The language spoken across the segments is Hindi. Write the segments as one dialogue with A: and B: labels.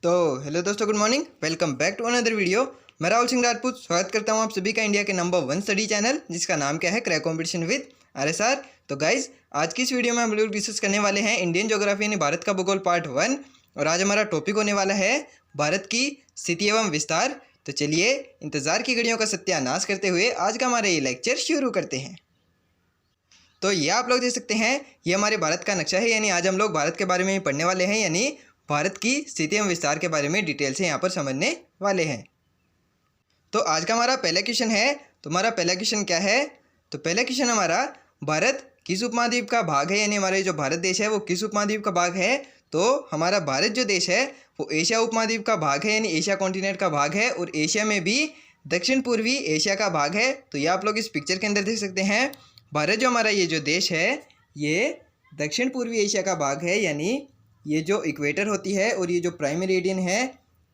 A: तो हेलो दोस्तों, good morning. Welcome back to another video. मैं राहुल सिंह राजपूत स्वागत करता हूं आप सभी का इंडिया के नंबर 1 स्टडी चैनल जिसका नाम क्या है, क्रैक कंपटीशन विद RSR। तो गाइज, आज की इस वीडियो में हम लोग डिस्कस करने वाले हैं इंडियन ज्योग्राफी यानी भारत का भूगोल पार्ट 1। और आज हमारा टॉपिक होने वाला है भारत की स्थिति एवं विस्तार। तो चलिए इंतजार की घड़ियों का सत्यानाश करते हुए आज का हमारा ये लेक्चर शुरू करते हैं। तो ये आप लोग देख सकते हैं, ये हमारे भारत का नक्शा है। यानी आज हम लोग भारत के बारे में पढ़ने वाले हैं, यानी भारत की स्थिति एवं विस्तार के बारे में डिटेल से यहाँ पर समझने वाले हैं। तो आज का हमारा पहला क्वेश्चन है। तो हमारा पहला क्वेश्चन क्या है? तो पहला क्वेश्चन हमारा, भारत किस उपमहाद्वीप का भाग है, यानी हमारा जो भारत देश है वो किस उपमहाद्वीप का भाग है? तो हमारा भारत जो देश है वो एशिया उपमहाद्वीप का भाग है, यानी एशिया कॉन्टिनेंट का भाग है। और एशिया में भी दक्षिण पूर्वी एशिया का भाग है। तो ये आप लोग इस पिक्चर के अंदर देख सकते हैं, भारत जो हमारा ये जो देश है ये दक्षिण पूर्वी एशिया का भाग है। यानी ये जो इक्वेटर होती है और ये जो प्राइम मेरिडियन है,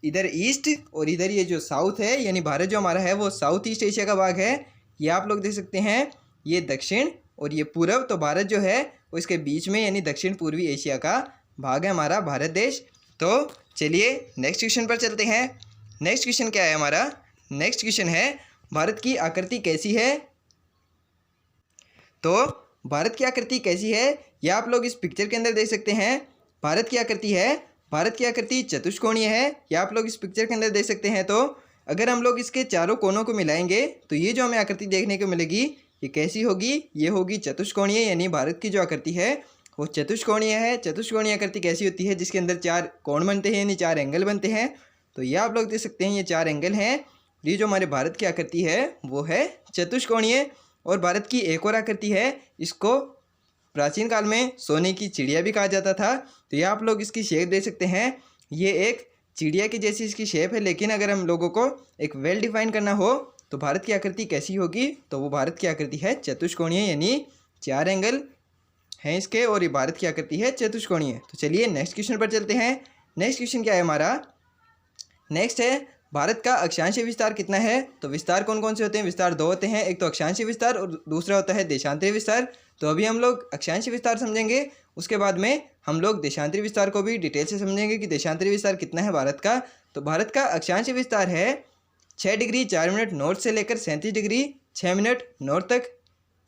A: इधर ईस्ट और इधर ये जो साउथ है, यानी भारत जो हमारा है वो साउथ ईस्ट एशिया का भाग है। ये आप लोग देख सकते हैं, ये दक्षिण और ये पूर्व। तो भारत जो है वो इसके बीच में, यानी दक्षिण पूर्वी एशिया का भाग है हमारा भारत देश। तो चलिए नेक्स्ट क्वेश्चन पर चलते हैं। नेक्स्ट क्वेश्चन क्या है हमारा? नेक्स्ट क्वेश्चन है, भारत की आकृति कैसी है? तो भारत की आकृति कैसी है ये आप लोग इस पिक्चर के अंदर देख सकते हैं। भारत की आकृति है, भारत की आकृति चतुष्कोणीय है। ये आप लोग इस पिक्चर के अंदर देख सकते हैं। तो अगर हम लोग इसके चारों कोनों को मिलाएंगे तो ये जो हमें आकृति देखने को मिलेगी ये कैसी होगी? ये होगी चतुष्कोणीय। यानी भारत की जो आकृति है वो चतुष्कोणीय है। चतुष्कोणीय आकृति कैसी होती है? जिसके अंदर चार कोण बनते हैं, यानी चार एंगल बनते हैं। तो ये आप लोग देख सकते हैं, ये चार एंगल हैं। ये जो हमारे भारत की आकृति है वो है चतुष्कोणीय। और भारत की एक और आकृति है, इसको प्राचीन काल में सोने की चिड़िया भी कहा जाता था। तो ये आप लोग इसकी शेप देख सकते हैं, ये एक चिड़िया की जैसी इसकी शेप है। लेकिन अगर हम लोगों को एक वेल डिफाइन करना हो तो भारत की आकृति कैसी होगी? तो वो भारत की आकृति है चतुष्कोणीय, यानी चार एंगल हैं इसके और ये भारत की आकृति है चतुष्कोणीय। तो चलिए नेक्स्ट क्वेश्चन पर चलते हैं। नेक्स्ट क्वेश्चन क्या है हमारा? नेक्स्ट है, भारत का अक्षांशीय विस्तार कितना है? तो विस्तार कौन कौन से होते हैं? विस्तार दो होते हैं, एक तो अक्षांशीय विस्तार और दूसरा होता है देशांतरीय विस्तार। तो अभी हम लोग अक्षांशीय विस्तार समझेंगे, उसके बाद में हम लोग देशांतरीय विस्तार को भी डिटेल से समझेंगे कि देशांतरीय विस्तार कितना है भारत का। तो भारत का अक्षांशीय विस्तार है 6 डिग्री 4 मिनट नॉर्थ से लेकर 37 डिग्री 6 मिनट नॉर्थ तक।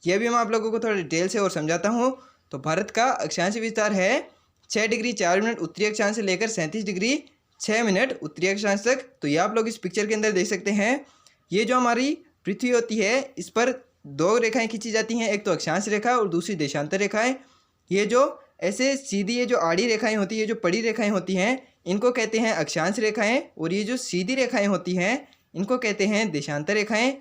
A: यह भी मैं आप लोगों को थोड़ा डिटेल से और समझाता हूँ। तो भारत का अक्षांशीय विस्तार है 6 डिग्री 4 मिनट उत्तरी अक्षांश से लेकर 37 डिग्री 6 मिनट उत्तरी अक्षांश तक। तो ये आप लोग इस पिक्चर के अंदर देख सकते हैं, ये जो हमारी पृथ्वी होती है इस पर दो रेखाएं खींची जाती हैं, एक तो अक्षांश रेखा और दूसरी देशांतर रेखाएं। ये जो ऐसे सीधी, ये जो आड़ी रेखाएं होती है, ये जो पड़ी रेखाएं होती हैं, इनको कहते हैं अक्षांश रेखाएं। और ये जो सीधी रेखाएं होती हैं इनको कहते हैं देशांतर रेखाएं।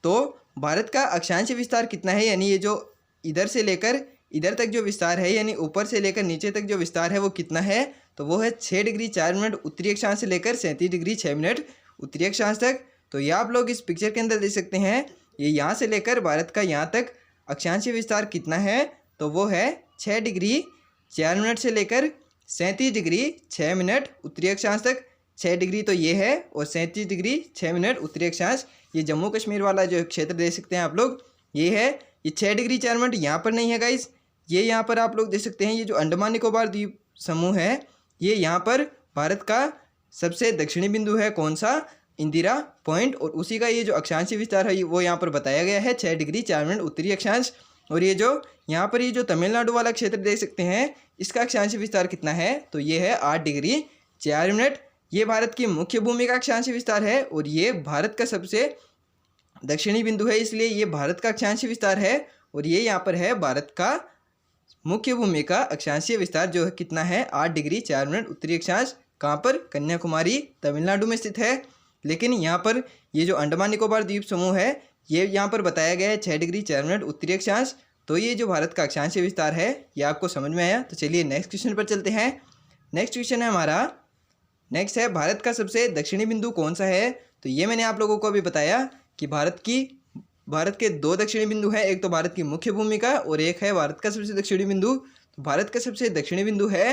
A: तो भारत का अक्षांश विस्तार कितना है? यानी ये जो इधर से लेकर इधर तक जो विस्तार है, यानी ऊपर से लेकर नीचे तक जो विस्तार है वो कितना है? तो वो है 6 डिग्री 4 मिनट उत्तरी अक्षांश से लेकर 37 डिग्री 6 मिनट उत्तरी अक्षांश तक। तो ये आप लोग इस पिक्चर के अंदर देख सकते हैं, ये यहाँ से लेकर भारत का यहाँ तक अक्षांशीय विस्तार कितना है? तो वो है 6 डिग्री 4 मिनट से लेकर 37 डिग्री 6 मिनट उत्तरी अक्षांश तक। 6 डिग्री तो ये है और 37 डिग्री 6 मिनट उत्तरी अक्षांश, ये जम्मू कश्मीर वाला जो क्षेत्र देख सकते हैं आप लोग, ये है। ये 6 डिग्री 4 मिनट यहाँ पर नहीं है गाइस, ये यहाँ पर आप लोग देख सकते हैं, ये जो अंडमान निकोबार द्वीप समूह है, ये यहाँ पर भारत का सबसे दक्षिणी बिंदु है। कौन सा? इंदिरा पॉइंट। और उसी का ये जो अक्षांशीय विस्तार है वो यहाँ पर बताया गया है 6 डिग्री 4 मिनट उत्तरी अक्षांश। और ये जो यहाँ पर ये जो तमिलनाडु वाला क्षेत्र देख सकते हैं, इसका अक्षांशीय विस्तार कितना है? तो ये है 8 डिग्री 4 मिनट। ये भारत की मुख्य भूमि का अक्षांशीय विस्तार है और ये भारत का सबसे दक्षिणी बिंदु है, इसलिए ये भारत का अक्षांशीय विस्तार है। और ये यहाँ पर है भारत का मुख्य भूमि का अक्षांशीय विस्तार, जो है कितना है? 8 डिग्री 4 मिनट उत्तरी अक्षांश। कहाँ पर? कन्याकुमारी तमिलनाडु में स्थित है। लेकिन यहाँ पर ये जो अंडमान निकोबार द्वीप समूह है, ये यहाँ पर बताया गया है 6 डिग्री 4 मिनट उत्तरी अक्षांश। तो ये जो भारत का अक्षांशीय विस्तार है ये आपको समझ में आया। तो चलिए नेक्स्ट क्वेश्चन पर चलते हैं। नेक्स्ट क्वेश्चन है हमारा, नेक्स्ट है, भारत का सबसे दक्षिणी बिंदु कौन सा है? तो ये मैंने आप लोगों को अभी बताया कि भारत के दो दक्षिणी बिंदु है, एक तो भारत की मुख्य भूमि का और एक है भारत का सबसे दक्षिणी बिंदु। तो भारत का सबसे दक्षिणी बिंदु है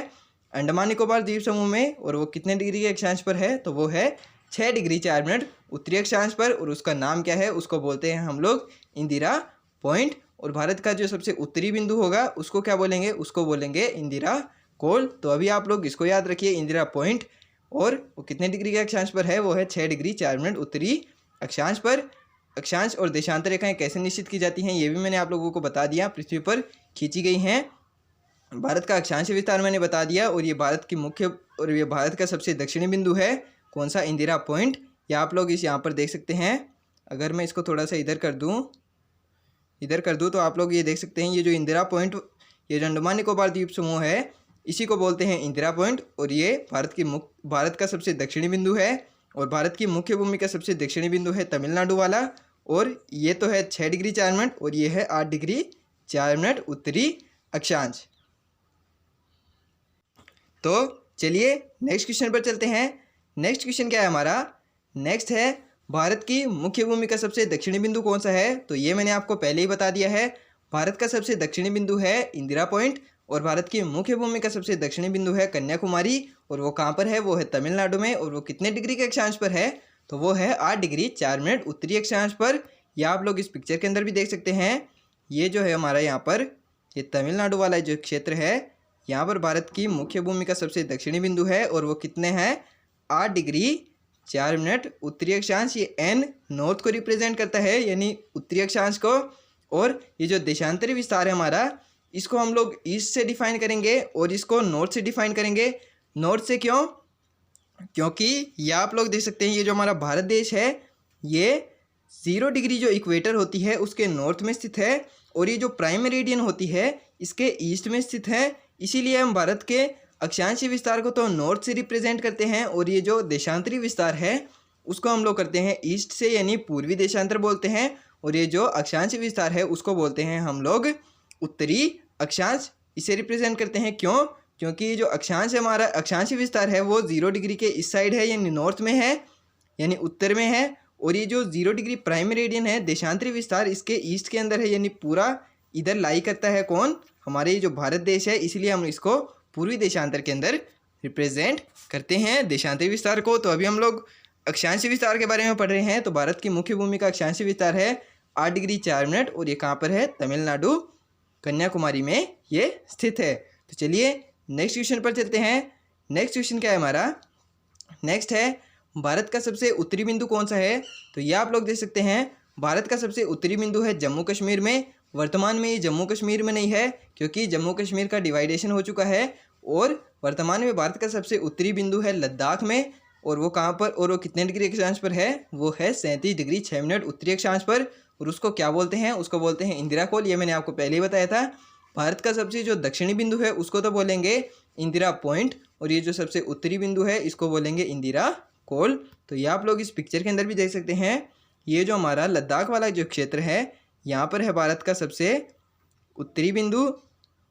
A: अंडमान निकोबार द्वीप समूह में, और वो कितने डिग्री के अक्षांश पर है? तो वो है 6 डिग्री 4 मिनट उत्तरी अक्षांश पर। और उसका नाम क्या है? उसको बोलते हैं हम लोग इंदिरा पॉइंट। और भारत का जो सबसे उत्तरी बिंदु होगा उसको क्या बोलेंगे? उसको बोलेंगे इंदिरा कोल। तो अभी आप लोग इसको याद रखिए, इंदिरा पॉइंट। और वो कितने डिग्री के अक्षांश पर है, वो है 6 डिग्री 4 मिनट उत्तरी अक्षांश पर। अक्षांश और देशांतर रेखाएं कैसे निश्चित की जाती हैं ये भी मैंने आप लोगों को बता दिया। पृथ्वी पर खींची गई हैं। भारत का अक्षांश विस्तार मैंने बता दिया, और ये भारत की मुख्य और ये भारत का सबसे दक्षिणी बिंदु है। कौन सा? इंदिरा पॉइंट। या आप लोग इस यहाँ पर देख सकते हैं। अगर मैं इसको थोड़ा सा इधर कर दूँ तो आप लोग ये देख सकते हैं, ये जो इंदिरा पॉइंट, ये जो अंडमान निकोबार द्वीप समूह है, इसी को बोलते हैं इंदिरा पॉइंट। और ये भारत का सबसे दक्षिणी बिंदु है, और भारत की मुख्य भूमि का सबसे दक्षिणी बिंदु है तमिलनाडु वाला। और ये तो है 6 डिग्री 4 मिनट, और ये है 8 डिग्री 4 मिनट उत्तरी अक्षांश। तो चलिए नेक्स्ट क्वेश्चन पर चलते हैं। नेक्स्ट क्वेश्चन क्या है हमारा? नेक्स्ट है, भारत की मुख्य भूमि का सबसे दक्षिणी बिंदु कौन सा है? तो ये मैंने आपको पहले ही बता दिया है। भारत का सबसे दक्षिणी बिंदु है इंदिरा पॉइंट, और भारत की मुख्य भूमि का सबसे दक्षिणी बिंदु है कन्याकुमारी। और वो कहाँ पर है? वो है तमिलनाडु में। और वो कितने डिग्री के अक्षांश पर है? तो वो है 8 डिग्री 4 मिनट उत्तरी अक्षांश पर। या आप लोग इस पिक्चर के अंदर भी देख सकते हैं। ये जो है हमारा यहाँ पर, ये तमिलनाडु वाला जो क्षेत्र है, यहाँ पर भारत की मुख्य भूमि का सबसे दक्षिणी बिंदु है, और वो कितने हैं? 8 डिग्री 4 मिनट उत्तरी अक्षांश। ये एन नॉर्थ को रिप्रेजेंट करता है, यानी उत्तरी अक्षांश को। और ये जो देशांतरी विस्तार है हमारा, इसको हम लोग ईस्ट से डिफाइन करेंगे, और इसको नॉर्थ से डिफाइन करेंगे। नॉर्थ से क्यों? क्योंकि ये आप लोग देख सकते हैं, ये जो हमारा भारत देश है, ये 0 डिग्री जो इक्वेटर होती है उसके नॉर्थ में स्थित है, और ये जो प्राइम मेरिडियन होती है इसके ईस्ट में स्थित है। इसीलिए हम भारत के अक्षांशीय विस्तार को तो नॉर्थ से रिप्रेजेंट करते हैं, और ये जो देशांतरी विस्तार है उसको हम लोग करते हैं ईस्ट से, यानी पूर्वी देशांतर बोलते हैं। और ये जो अक्षांशीय विस्तार है उसको बोलते हैं हम लोग उत्तरी अक्षांश। इसे रिप्रेजेंट करते हैं। क्यों? क्योंकि जो अक्षांश है हमारा, अक्षांशीय विस्तार है, वो 0 डिग्री के इस साइड है, यानी नॉर्थ में है, यानी उत्तर में है। और ये जो 0 डिग्री प्राइम मेरिडियन है, देशांतरी विस्तार, इसके ईस्ट के अंदर है, यानी पूरा इधर लाई करता है। कौन? हमारे ये जो भारत देश है। इसलिए हम इसको पूर्वी देशांतर के अंदर रिप्रेजेंट करते हैं देशांतरी विस्तार को। तो अभी हम लोग अक्षांशीय विस्तार के बारे में पढ़ रहे हैं। तो भारत की मुख्य भूमि का अक्षांशीय विस्तार है 8 डिग्री 4 मिनट, और ये कहाँ पर है? तमिलनाडु कन्याकुमारी में ये स्थित है। तो चलिए नेक्स्ट क्वेश्चन पर चलते हैं। नेक्स्ट क्वेश्चन क्या है हमारा? नेक्स्ट है, भारत का सबसे उत्तरी बिंदु कौन सा है? तो ये आप लोग देख सकते हैं, भारत का सबसे उत्तरी बिंदु है जम्मू कश्मीर में। वर्तमान में ये जम्मू कश्मीर में नहीं है, क्योंकि जम्मू कश्मीर का डिवाइडेशन हो चुका है। और वर्तमान में भारत का सबसे उत्तरी बिंदु है लद्दाख में। और वो कहाँ पर, और वो कितने डिग्री अक्षांश पर है? वो है 37 डिग्री 6 मिनट उत्तरी अक्षांश पर। और उसको क्या बोलते हैं? उसको बोलते हैं इंदिरा कोल। ये मैंने आपको पहले ही बताया था। भारत का सबसे जो दक्षिणी बिंदु है उसको तो बोलेंगे इंदिरा पॉइंट, और ये जो सबसे उत्तरी बिंदु है इसको बोलेंगे इंदिरा कोल। तो ये आप लोग इस पिक्चर के अंदर भी देख सकते हैं। ये जो हमारा लद्दाख वाला जो क्षेत्र है, यहाँ पर है भारत का सबसे उत्तरी बिंदु,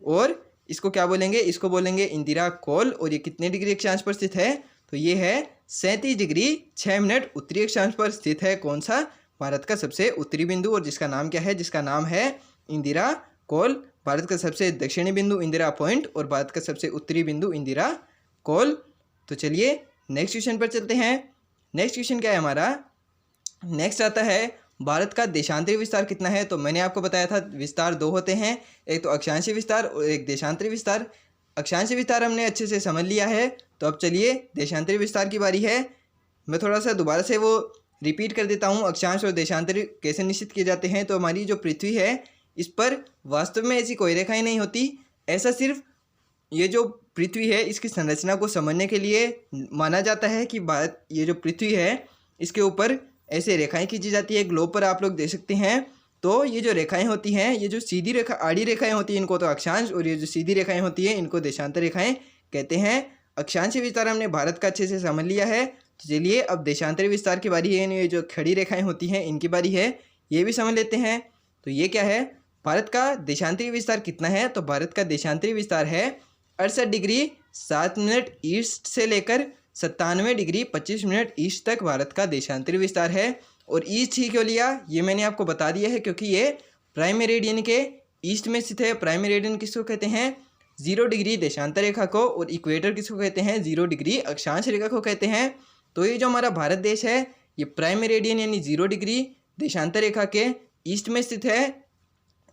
A: और इसको क्या बोलेंगे? इसको बोलेंगे इंदिरा कोल। और ये कितने डिग्री अक्षांश पर स्थित है? तो ये है 37 डिग्री 6 मिनट उत्तरी अक्षांश पर स्थित है। कौन सा? भारत का सबसे उत्तरी बिंदु, और जिसका नाम क्या है? जिसका नाम है इंदिरा कोल। भारत का सबसे दक्षिणी बिंदु इंदिरा पॉइंट, और भारत का सबसे उत्तरी बिंदु इंदिरा कोल। तो चलिए नेक्स्ट क्वेश्चन पर चलते हैं। नेक्स्ट क्वेश्चन क्या है हमारा? नेक्स्ट आता है, भारत का देशांतरी विस्तार कितना है? तो मैंने आपको बताया था विस्तार 2 होते हैं, एक तो अक्षांशीय विस्तार और एक देशांतरी विस्तार। अक्षांशीय विस्तार हमने अच्छे से समझ लिया है। तो अब चलिए देशांतरी विस्तार की बारी है। मैं थोड़ा सा दोबारा से वो रिपीट कर देता हूँ, अक्षांश और देशांतरी कैसे निश्चित किए जाते हैं। तो हमारी जो पृथ्वी है, इस पर वास्तव में ऐसी कोई रेखाएं नहीं होती। ऐसा सिर्फ ये जो पृथ्वी है इसकी संरचना को समझने के लिए माना जाता है कि भारत, ये जो पृथ्वी है इसके ऊपर ऐसे रेखाएं खींची जाती है। ग्लोब पर आप लोग देख सकते हैं। तो ये जो रेखाएं होती हैं, ये जो सीधी रेखा, आड़ी रेखाएं होती हैं, इनको तो अक्षांश, और ये जो सीधी रेखाएं होती हैं इनको देशांतर रेखाएं कहते हैं। अक्षांशीय विस्तार हमने भारत का अच्छे से समझ लिया है। तो चलिए अब देशांतरी विस्तार की बारी है। ये जो खड़ी रेखाएं होती हैं इनकी बारी है, ये भी समझ लेते हैं। तो ये क्या है? भारत का देशांतरी विस्तार कितना है? तो भारत का देशांतरी विस्तार है 68 डिग्री 7 मिनट ईस्ट से लेकर 97 डिग्री 25 मिनट ईस्ट तक भारत का देशांतरी विस्तार है। और ईस्ट ही क्यों लिया? ये मैंने आपको बता दिया है, क्योंकि ये प्राइम मेरिडियन के ईस्ट में स्थित है। प्राइम मेरिडियन किसको कहते हैं? 0 डिग्री देशांतर रेखा को। और इक्वेटर किसको कहते हैं? 0 डिग्री अक्षांश रेखा को कहते हैं। तो ये जो हमारा भारत देश है, ये प्राइम मेरिडियन यानी 0 डिग्री देशांतर रेखा के ईस्ट में स्थित है।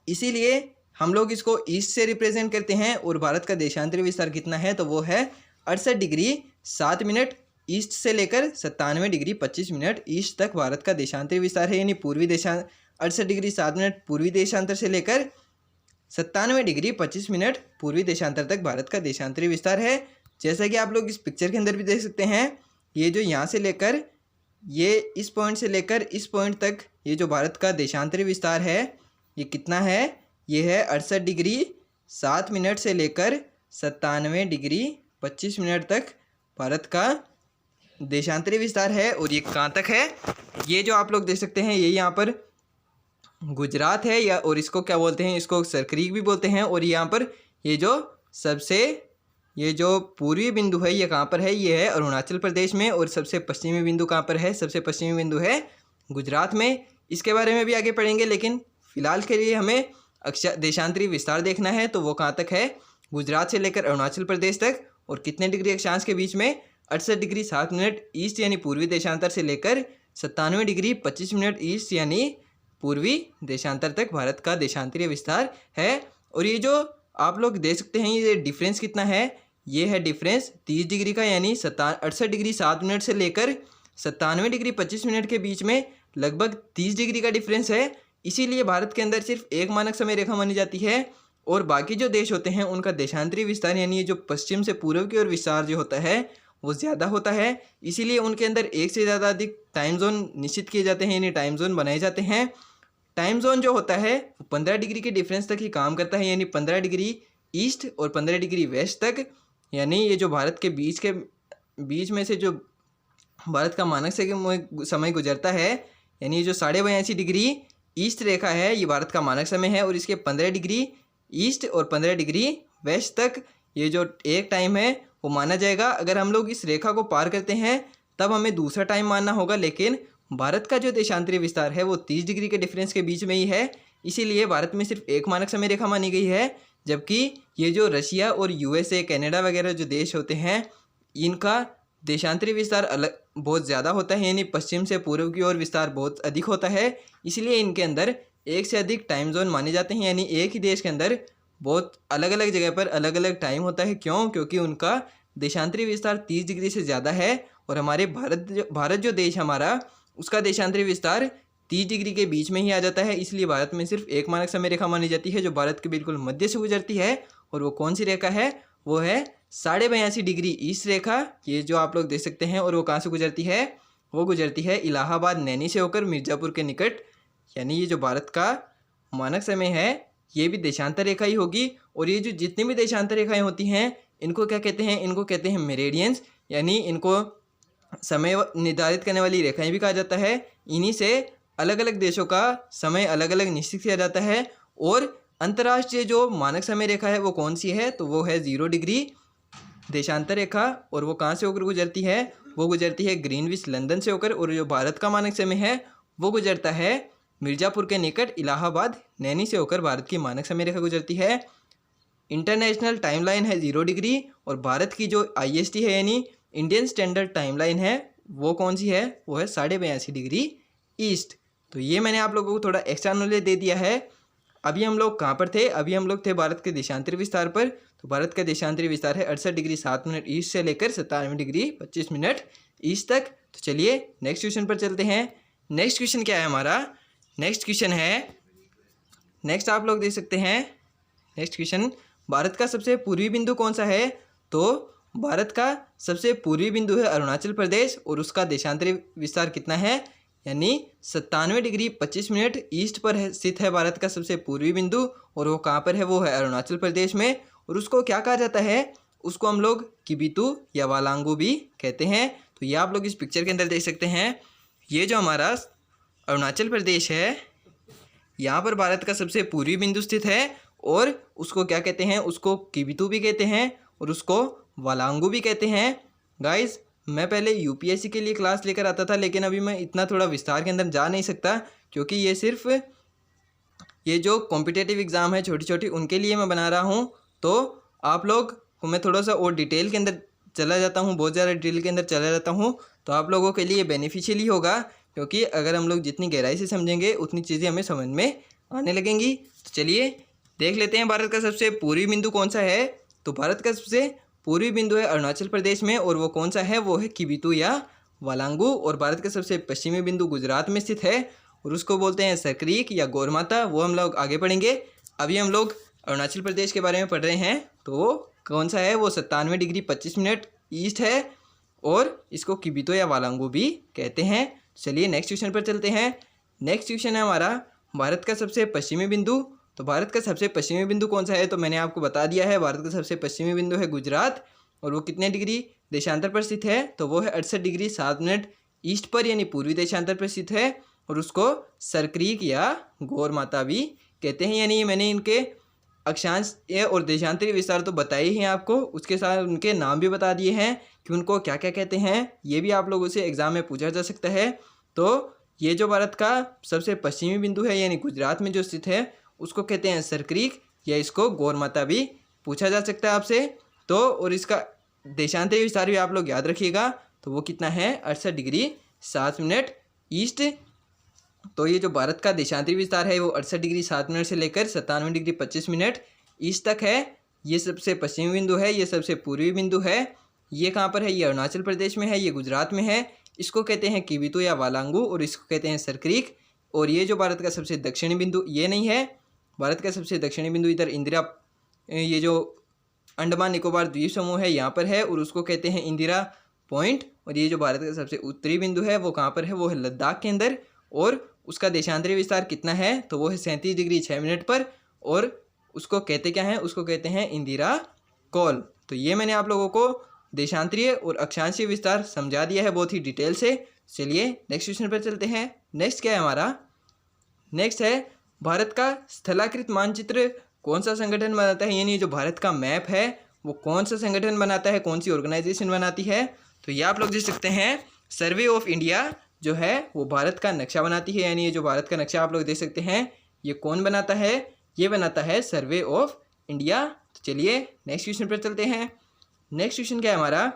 A: इसीलिए हम लोग इसको ईस्ट से रिप्रेजेंट करते हैं। और भारत का देशांतरी विस्तार कितना है? तो वो है 68 डिग्री 7 मिनट ईस्ट से लेकर 97 डिग्री 25 मिनट ईस्ट तक भारत का देशांतरी विस्तार है, यानी पूर्वी 68 डिग्री 7 मिनट पूर्वी देशांतर से लेकर 97 डिग्री 25 मिनट पूर्वी देशांतर तक भारत का देशांतरी विस्तार है। जैसा कि आप लोग इस पिक्चर के अंदर भी देख सकते हैं, ये जो यहाँ से लेकर ये इस पॉइंट से लेकर इस पॉइंट तक ये जो भारत का देशांतरी विस्तार है ये कितना है, ये है 68 डिग्री 7 मिनट से लेकर 97 डिग्री 25 मिनट तक भारत का देशांतरी विस्तार है। और ये कहाँ तक है, ये जो आप लोग देख सकते हैं ये यहाँ पर गुजरात है, या और इसको क्या बोलते हैं, इसको सरक्रीक भी बोलते हैं। और यहाँ पर ये जो सबसे ये जो पूर्वी बिंदु है ये कहाँ पर है, ये है अरुणाचल प्रदेश में। और सबसे पश्चिमी बिंदु कहाँ पर है, सबसे पश्चिमी बिंदु है गुजरात में। इसके बारे में भी आगे पढ़ेंगे, लेकिन फिलहाल के लिए हमें देशांतरी विस्तार देखना है। तो वो कहाँ तक है, गुजरात से लेकर अरुणाचल प्रदेश तक। और कितने डिग्री अक्षांश के बीच में, 68 डिग्री 7 मिनट ईस्ट यानी पूर्वी देशांतर से लेकर 97 डिग्री 25 मिनट ईस्ट यानी पूर्वी देशांतर तक भारत का देशांतरीय विस्तार है। और ये जो आप लोग देख सकते हैं ये डिफरेंस कितना है, ये है डिफरेंस 30 डिग्री का, यानी 68 डिग्री 7 मिनट से लेकर 97 डिग्री 25 मिनट के बीच में लगभग 30 डिग्री का डिफरेंस है। इसीलिए भारत के अंदर सिर्फ एक मानक समय रेखा मानी जाती है, और बाकी जो देश होते हैं उनका देशांतरी विस्तार यानी ये जो पश्चिम से पूर्व की ओर विस्तार जो होता है वो ज़्यादा होता है। इसीलिए उनके अंदर एक से ज़्यादा अधिक टाइम जोन निश्चित किए जाते हैं, यानी टाइम जोन बनाए जाते हैं। टाइम जोन जो होता है वो 15 डिग्री के डिफरेंस तक ही काम करता है, यानी 15 डिग्री ईस्ट और 15 डिग्री वेस्ट तक। यानी ये जो भारत के बीच में से जो भारत का मानक से समय गुजरता है, यानी ये जो 82.5 डिग्री ईस्ट रेखा है ये भारत का मानक समय है। और इसके 15 डिग्री ईस्ट और 15 डिग्री वेस्ट तक ये जो एक टाइम है वो माना जाएगा। अगर हम लोग इस रेखा को पार करते हैं तब हमें दूसरा टाइम मानना होगा, लेकिन भारत का जो देशांतरी विस्तार है वो 30 डिग्री के डिफरेंस के बीच में ही है। इसीलिए भारत में सिर्फ एक मानक समय रेखा मानी गई है, जबकि ये जो रशिया और यूएसए कनाडा वगैरह जो देश होते हैं इनका देशांतरी विस्तार अलग बहुत ज़्यादा होता है, यानी पश्चिम से पूर्व की ओर विस्तार बहुत अधिक होता है। इसलिए इनके अंदर एक से अधिक टाइम जोन माने जाते हैं, यानी एक ही देश के अंदर बहुत अलग अलग जगह पर अलग अलग टाइम होता है। क्यों, क्योंकि उनका देशांतरी विस्तार 30 डिग्री से ज़्यादा है, और हमारे भारत जो देश हमारा उसका देशांतरी विस्तार 30 डिग्री के बीच में ही आ जाता है। इसलिए भारत में सिर्फ एक मानक समय रेखा मानी जाती है जो भारत के बिल्कुल मध्य से गुजरती है। और वो कौन सी रेखा है, वो है 82.5 डिग्री ईस्ट रेखा, ये जो आप लोग देख सकते हैं। और वो कहाँ से गुजरती है, वो गुजरती है इलाहाबाद नैनी से होकर मिर्ज़ापुर के निकट। यानी ये जो भारत का मानक समय है ये भी देशांतर रेखा ही होगी। और ये जो जितनी भी देशांतर रेखाएं होती हैं इनको क्या कहते हैं, इनको कहते हैं मेरिडियंस, यानी इनको समय निर्धारित करने वाली रेखाएं भी कहा जाता है। इन्हीं से अलग अलग देशों का समय अलग अलग निश्चित किया जाता है। और अंतर्राष्ट्रीय जो मानक समय रेखा है वो कौन सी है, तो वो है 0 डिग्री देशांतर रेखा। और वो कहाँ से होकर गुजरती है, वो गुजरती है ग्रीनविच लंदन से होकर। और जो भारत का मानक समय है वो गुजरता है मिर्ज़ापुर के निकट इलाहाबाद नैनी से होकर भारत की मानक समय रेखा गुजरती है। इंटरनेशनल टाइमलाइन है 0 डिग्री, और भारत की जो IST है यानी इंडियन स्टैंडर्ड टाइमलाइन है वो कौन सी है, वो है 82.5 डिग्री ईस्ट। तो ये मैंने आप लोगों को थोड़ा एक्स्ट्रा नॉलेज दे दिया है। अभी हम लोग कहाँ पर थे, अभी हम लोग थे भारत के देशांतरी विस्तार पर। तो भारत का देशांतरी विस्तार है 68 डिग्री 7 मिनट ईस्ट से लेकर 97 डिग्री 25 मिनट ईस्ट तक। तो चलिए नेक्स्ट क्वेश्चन पर चलते हैं। नेक्स्ट क्वेश्चन क्या है हमारा, नेक्स्ट क्वेश्चन है, नेक्स्ट आप लोग देख सकते हैं नेक्स्ट क्वेश्चन, भारत का सबसे पूर्वी बिंदु कौन सा है। तो भारत का सबसे पूर्वी बिंदु है अरुणाचल प्रदेश, और उसका देशांतरी विस्तार कितना है, यानी 97 डिग्री 25 मिनट ईस्ट पर स्थित है भारत का सबसे पूर्वी बिंदु। और वो कहाँ पर है, वो है अरुणाचल प्रदेश में। और उसको क्या कहा जाता है, उसको हम लोग किबितू या वालांगू भी कहते हैं। तो ये आप लोग इस पिक्चर के अंदर देख सकते हैं, ये जो हमारा अरुणाचल प्रदेश है यहाँ पर भारत का सबसे पूर्वी बिंदु स्थित है। और उसको क्या कहते हैं, उसको किबितू भी कहते हैं और उसको वालांगू भी कहते हैं। गाइस मैं पहले UPSC के लिए क्लास लेकर आता था, लेकिन अभी मैं इतना थोड़ा विस्तार के अंदर जा नहीं सकता, क्योंकि ये सिर्फ ये जो कॉम्पिटिटिव एग्ज़ाम है छोटी छोटी उनके लिए मैं बना रहा हूँ। तो आप लोग को मैं थोड़ा सा और डिटेल के अंदर चला जाता हूँ, बहुत ज़्यादा डिटेल के अंदर चला जाता हूँ, तो आप लोगों के लिए बेनिफिशियल ही होगा, क्योंकि अगर हम लोग जितनी गहराई से समझेंगे उतनी चीज़ें हमें समझ में आने लगेंगी। तो चलिए देख लेते हैं भारत का सबसे पूर्वी बिंदु कौन सा है। तो भारत का सबसे पूर्वी बिंदु है अरुणाचल प्रदेश में, और वो कौन सा है, वो है किबिथु या वालांगू। और भारत का सबसे पश्चिमी बिंदु गुजरात में स्थित है और उसको बोलते हैं सरक्रीक या गौरमाता। वो हम लोग आगे पढ़ेंगे। अभी हम लोग अरुणाचल प्रदेश के बारे में पढ़ रहे हैं, तो वो कौन सा है, वो 97 डिग्री 25 मिनट ईस्ट है और इसको किबिथु या वालांगू भी कहते हैं। चलिए नेक्स्ट क्वेश्चन पर चलते हैं। नेक्स्ट क्वेश्चन है हमारा भारत का सबसे पश्चिमी बिंदु। तो भारत का सबसे पश्चिमी बिंदु कौन सा है, तो मैंने आपको बता दिया है। भारत का सबसे पश्चिमी बिंदु है गुजरात, और वो कितने डिग्री देशांतर पर स्थित है, तो वो है 68 डिग्री 7 मिनट ईस्ट पर यानी पूर्वी देशांतर पर स्थित है, और उसको सरक्रीक या गौरमाता भी कहते हैं। यानी मैंने इनके अक्षांश और देशांतरी विस्तार तो बताए ही हैं आपको, उसके साथ उनके नाम भी बता दिए हैं कि उनको क्या क्या कहते हैं। ये भी आप लोगों से एग्जाम में पूछा जा सकता है। तो ये जो भारत का सबसे पश्चिमी बिंदु है यानी गुजरात में जो स्थित है, उसको कहते हैं सरक्रीक या इसको गौरमाता भी पूछा जा सकता है आपसे। तो और इसका देशांतरी विस्तार भी आप लोग याद रखिएगा, तो वो कितना है, 68 डिग्री 7 मिनट ईस्ट। तो ये जो भारत का देशांतरी विस्तार है वो 68 डिग्री 7 मिनट से लेकर 97 डिग्री 25 मिनट ईस्ट तक है। ये सबसे पश्चिमी बिंदु है, ये सबसे पूर्वी बिंदु है। ये कहाँ पर है, ये अरुणाचल प्रदेश में है, ये गुजरात में है। इसको कहते हैं किबिथु या वालांगू और इसको कहते हैं सरक्रीक। और ये जो भारत का सबसे दक्षिणी बिंदु ये नहीं है, भारत का सबसे दक्षिणी बिंदु इधर इंदिरा, ये जो अंडमान निकोबार द्वीप समूह है यहाँ पर है, और उसको कहते हैं इंदिरा पॉइंट। और ये जो भारत का सबसे उत्तरी बिंदु है वो कहाँ पर है, वो है लद्दाख के अंदर, और उसका देशांतरी विस्तार कितना है, तो वो है 37 डिग्री 6 मिनट पर, और उसको कहते क्या हैं, उसको कहते हैं इंदिरा कॉल। तो ये मैंने आप लोगों को देशांतरीय और अक्षांशीय विस्तार समझा दिया है बहुत ही डिटेल से। चलिए नेक्स्ट क्वेश्चन पर चलते हैं। नेक्स्ट क्या है हमारा, नेक्स्ट है भारत का स्थलाकृत मानचित्र कौन सा संगठन बनाता है, यानी जो भारत का मैप है वो कौन सा संगठन बनाता है, कौन सी ऑर्गेनाइजेशन बनाती है। तो ये आप लोग देख सकते हैं सर्वे ऑफ इंडिया जो है वो भारत का नक्शा बनाती है। यानी ये जो भारत का नक्शा आप लोग देख सकते हैं ये कौन बनाता है, ये बनाता है सर्वे ऑफ इंडिया। तो चलिए नेक्स्ट क्वेश्चन पर चलते हैं। नेक्स्ट क्वेश्चन क्या है हमारा,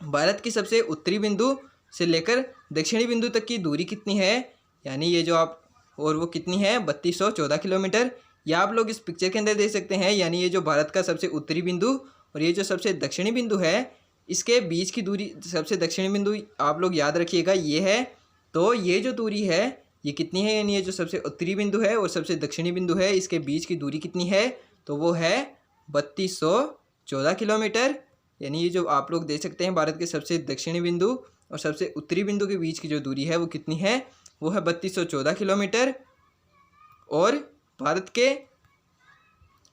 A: भारत की सबसे उत्तरी बिंदु से लेकर दक्षिणी बिंदु तक की दूरी कितनी है, यानी ये जो आप, और वो कितनी है, 3214 किलोमीटर। या आप लोग इस पिक्चर के अंदर देख सकते हैं, यानी ये जो भारत का सबसे उत्तरी बिंदु और ये जो सबसे दक्षिणी बिंदु है, इसके बीच की दूरी, सबसे दक्षिणी बिंदु आप लोग याद रखिएगा ये है। तो ये जो दूरी है ये कितनी है, यानी ये जो सबसे उत्तरी बिंदु है और सबसे दक्षिणी बिंदु है, इसके बीच की दूरी कितनी है, तो वो है 3214 किलोमीटर। यानी ये जो आप लोग देख सकते हैं भारत के सबसे दक्षिणी बिंदु और सबसे उत्तरी बिंदु के बीच की जो दूरी है वो कितनी है, वो है 3214 किलोमीटर। और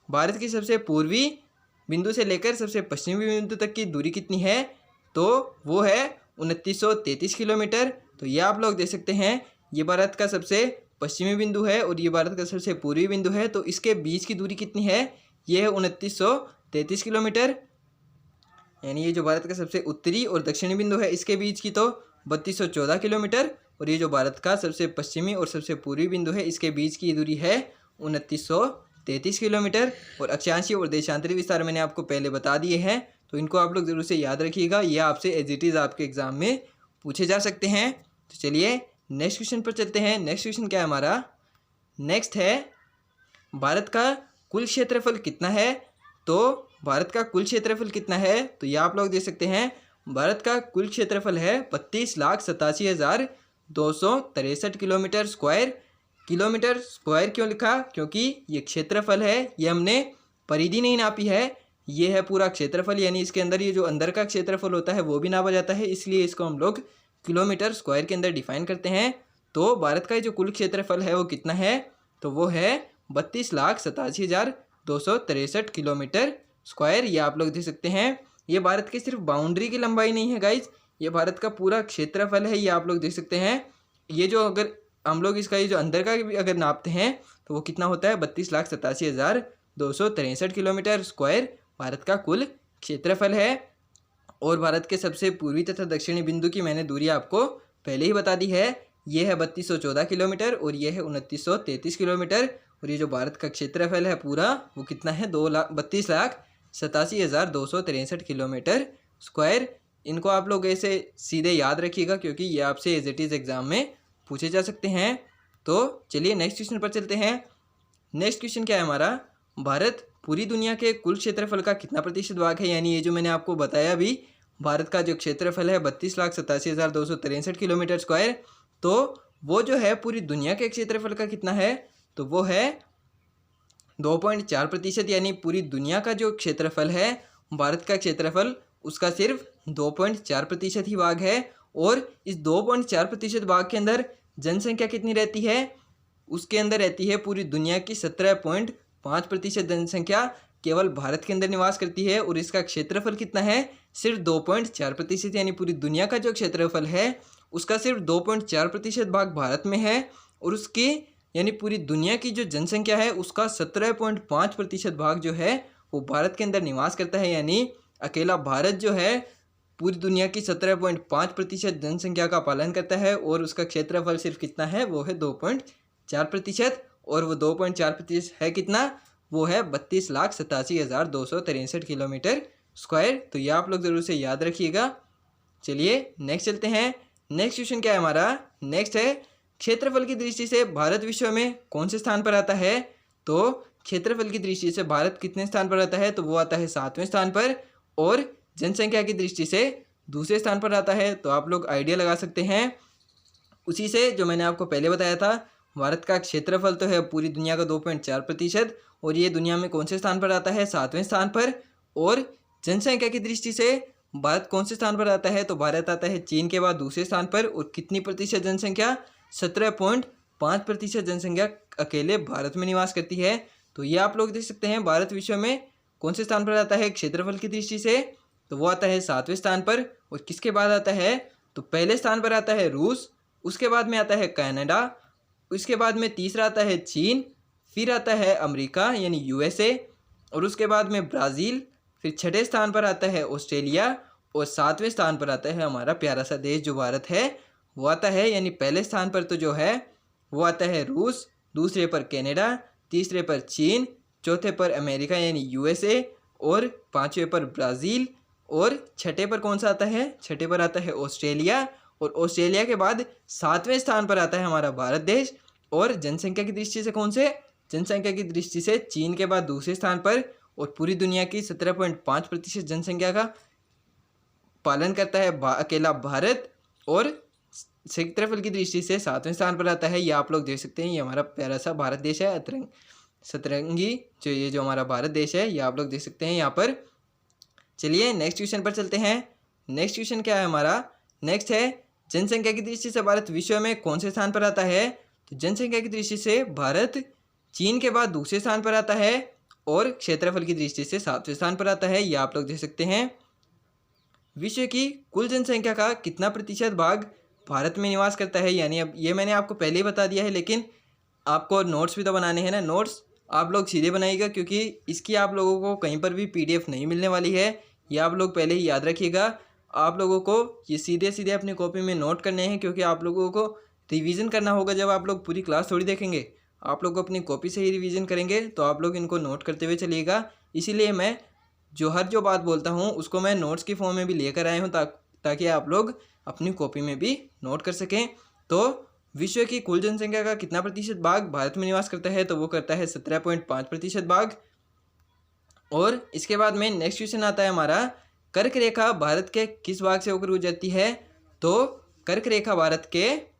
A: भारत की सबसे पूर्वी बिंदु से लेकर सबसे पश्चिमी बिंदु तक की दूरी कितनी है, तो वो है 2933 किलोमीटर। तो ये आप लोग देख सकते हैं ये भारत का सबसे पश्चिमी बिंदु है और ये भारत का सबसे पूर्वी बिंदु है, तो इसके बीच की दूरी कितनी है, ये है 2933 किलोमीटर। यानी ये जो भारत का सबसे उत्तरी और दक्षिणी बिंदु है इसके बीच की तो 3214 किलोमीटर, और ये जो भारत का सबसे पश्चिमी और सबसे पूर्वी बिंदु है इसके बीच की दूरी है 2933 किलोमीटर। और अक्षांशीय और देशांतरी विस्तार मैंने आपको पहले बता दिए हैं, तो इनको आप लोग जरूर से याद रखिएगा, ये आपसे एज इट इज़ आपके एग्जाम में पूछे जा सकते हैं। तो चलिए नेक्स्ट क्वेश्चन पर चलते हैं। नेक्स्ट क्वेश्चन क्या है हमारा, नेक्स्ट है भारत का कुल क्षेत्रफल कितना है। तो भारत का कुल क्षेत्रफल कितना है, तो ये आप लोग देख सकते हैं भारत का कुल क्षेत्रफल है 32,87,263 किलोमीटर स्क्वायर। किलोमीटर स्क्वायर क्यों लिखा, क्योंकि ये क्षेत्रफल है, ये हमने परिधि नहीं नापी है, ये है पूरा क्षेत्रफल, यानी इसके अंदर ये जो अंदर का क्षेत्रफल होता है वो भी नापा जाता है, इसलिए इसको हम लोग किलोमीटर स्क्वायर के अंदर डिफाइन करते हैं। तो भारत का जो कुल क्षेत्रफल है वो कितना है, तो वो है 32,87,263 किलोमीटर स्क्वायर। ये आप लोग देख सकते हैं, ये भारत की सिर्फ बाउंड्री की लंबाई नहीं है गाइज, ये भारत का पूरा क्षेत्रफल है। ये आप लोग देख सकते हैं, ये जो अगर हम लोग इसका ये जो अंदर का भी अगर नापते हैं तो वो कितना होता है 32,87,263 किलोमीटर स्क्वायर भारत का कुल क्षेत्रफल है। और भारत के सबसे पूर्वी तथा दक्षिणी बिंदु की मैंने दूरी आपको पहले ही बता दी है, ये है 3214 किलोमीटर और ये है 2933 किलोमीटर। और ये जो भारत का क्षेत्रफल है पूरा वो कितना है 32,87,263 किलोमीटर स्क्वायर। इनको आप लोग ऐसे सीधे याद रखिएगा क्योंकि ये आपसे एज इट इज़ एग्जाम में पूछे जा सकते हैं। तो चलिए नेक्स्ट क्वेश्चन पर चलते हैं। नेक्स्ट क्वेश्चन क्या है हमारा, भारत पूरी दुनिया के कुल क्षेत्रफल का कितना प्रतिशत भाग है, यानी ये जो मैंने आपको बताया अभी, भारत का जो क्षेत्रफल है 32,87,263 किलोमीटर स्क्वायर, तो वो जो है पूरी दुनिया के क्षेत्रफल का कितना है, तो वो है 2.4%। यानी पूरी दुनिया का जो क्षेत्रफल है, भारत का क्षेत्रफल, उसका सिर्फ 2.4% ही भाग है। और इस 2.4% भाग के अंदर जनसंख्या कितनी रहती है, उसके अंदर रहती है पूरी दुनिया की 17.5% जनसंख्या केवल भारत के अंदर निवास करती है। और इसका क्षेत्रफल कितना है, सिर्फ 2.4%। यानी पूरी दुनिया का जो क्षेत्रफल है उसका सिर्फ 2.4% भाग भारत में है। और उसकी यानी पूरी दुनिया की जो जनसंख्या है उसका 17.5% भाग जो है वो भारत के अंदर निवास करता है। यानी अकेला भारत जो है पूरी दुनिया की 17.5% जनसंख्या का पालन करता है। और उसका क्षेत्रफल सिर्फ कितना है, वो है 2.4%। और वो 2.4% है कितना, वो है 32,87,263 किलोमीटर स्क्वायर। तो ये आप लोग ज़रूर से याद रखिएगा। चलिए नेक्स्ट चलते हैं। नेक्स्ट क्वेश्चन क्या है हमारा, नेक्स्ट है क्षेत्रफल की दृष्टि से भारत विश्व में कौन से स्थान पर आता है। तो क्षेत्रफल की दृष्टि से भारत कितने स्थान पर आता है, तो वो आता है 7वें स्थान पर। और जनसंख्या की दृष्टि से दूसरे स्थान पर आता है। तो आप लोग आइडिया लगा सकते हैं उसी से जो मैंने आपको पहले बताया था। भारत का क्षेत्रफल तो है पूरी दुनिया का 2.4%, और ये दुनिया में कौन से स्थान पर आता है, 7वें स्थान पर। और जनसंख्या की दृष्टि से भारत कौन से स्थान पर आता है, तो भारत आता है चीन के बाद दूसरे स्थान पर। और कितनी प्रतिशत जनसंख्या, 17.5% जनसंख्या अकेले भारत में निवास करती है। तो ये आप लोग देख सकते हैं भारत विश्व में कौन से स्थान पर आता है क्षेत्रफल की दृष्टि से, तो वो आता है 7वें स्थान पर। और किसके बाद आता है, तो पहले स्थान पर आता है रूस, उसके बाद में आता है कनाडा, उसके बाद में तीसरा आता है चीन, फिर आता है अमेरिका यानी यूएसए, और उसके बाद में ब्राज़ील, फिर छठे स्थान पर आता है ऑस्ट्रेलिया, और 7वें स्थान पर आता है हमारा प्यारा सा देश जो भारत है वो आता है। यानी पहले स्थान पर तो जो है वो आता है रूस, दूसरे पर कनाडा, तीसरे पर चीन, चौथे पर अमेरिका यानी यूएसए, और पाँचवें पर ब्राज़ील, और छठे पर कौन सा आता है, छठे पर आता है ऑस्ट्रेलिया। और ऑस्ट्रेलिया के बाद 7वें स्थान पर आता है हमारा भारत देश। और जनसंख्या की दृष्टि से कौन से, जनसंख्या की दृष्टि से चीन के बाद दूसरे स्थान पर। और पूरी दुनिया की 17.5% जनसंख्या का पालन करता है अकेला भारत। और क्षेत्रफल की दृष्टि से 7वें स्थान पर आता है। ये आप लोग देख सकते हैं, ये हमारा प्यारा सा भारत देश है, सतरंगी जो ये जो हमारा भारत देश है, ये आप लोग देख सकते हैं यहाँ पर। चलिए नेक्स्ट क्वेश्चन पर चलते हैं। नेक्स्ट क्वेश्चन क्या है हमारा, नेक्स्ट है जनसंख्या की दृष्टि से भारत विश्व में कौन से स्थान पर आता है। तो जनसंख्या की दृष्टि से भारत चीन के बाद दूसरे स्थान पर आता है, और क्षेत्रफल की दृष्टि से 7वें स्थान पर आता है। ये आप लोग देख सकते हैं। विश्व की कुल जनसंख्या का कितना प्रतिशत भाग भारत में निवास करता है, यानी अब ये मैंने आपको पहले ही बता दिया है, लेकिन आपको नोट्स भी तो बनाने हैं ना। नोट्स आप लोग सीधे बनाइएगा, क्योंकि इसकी आप लोगों को कहीं पर भी पीडीएफ नहीं मिलने वाली है। ये आप लोग पहले ही याद रखिएगा। आप लोगों को ये सीधे सीधे अपनी कॉपी में नोट करने हैं, क्योंकि आप लोगों को रिवीजन करना होगा। जब आप लोग पूरी क्लास थोड़ी देखेंगे, आप लोग अपनी कॉपी से ही रिवीजन करेंगे, तो आप लोग इनको नोट करते हुए चलिएगा। इसीलिए मैं जो बात बोलता हूँ उसको मैं नोट्स की फॉर्म में भी लेकर आया हूँ, ताकि आप लोग अपनी कॉपी में भी नोट कर सकें। तो विश्व की कुल जनसंख्या का कितना प्रतिशत भाग भारत में निवास करता है, तो वो करता है 17.5% भाग। और इसके बाद में नेक्स्ट क्वेश्चन आता है हमारा, कर्क रेखा भारत के किस भाग से होकर गुजरती है। तो कर्क रेखा भारत के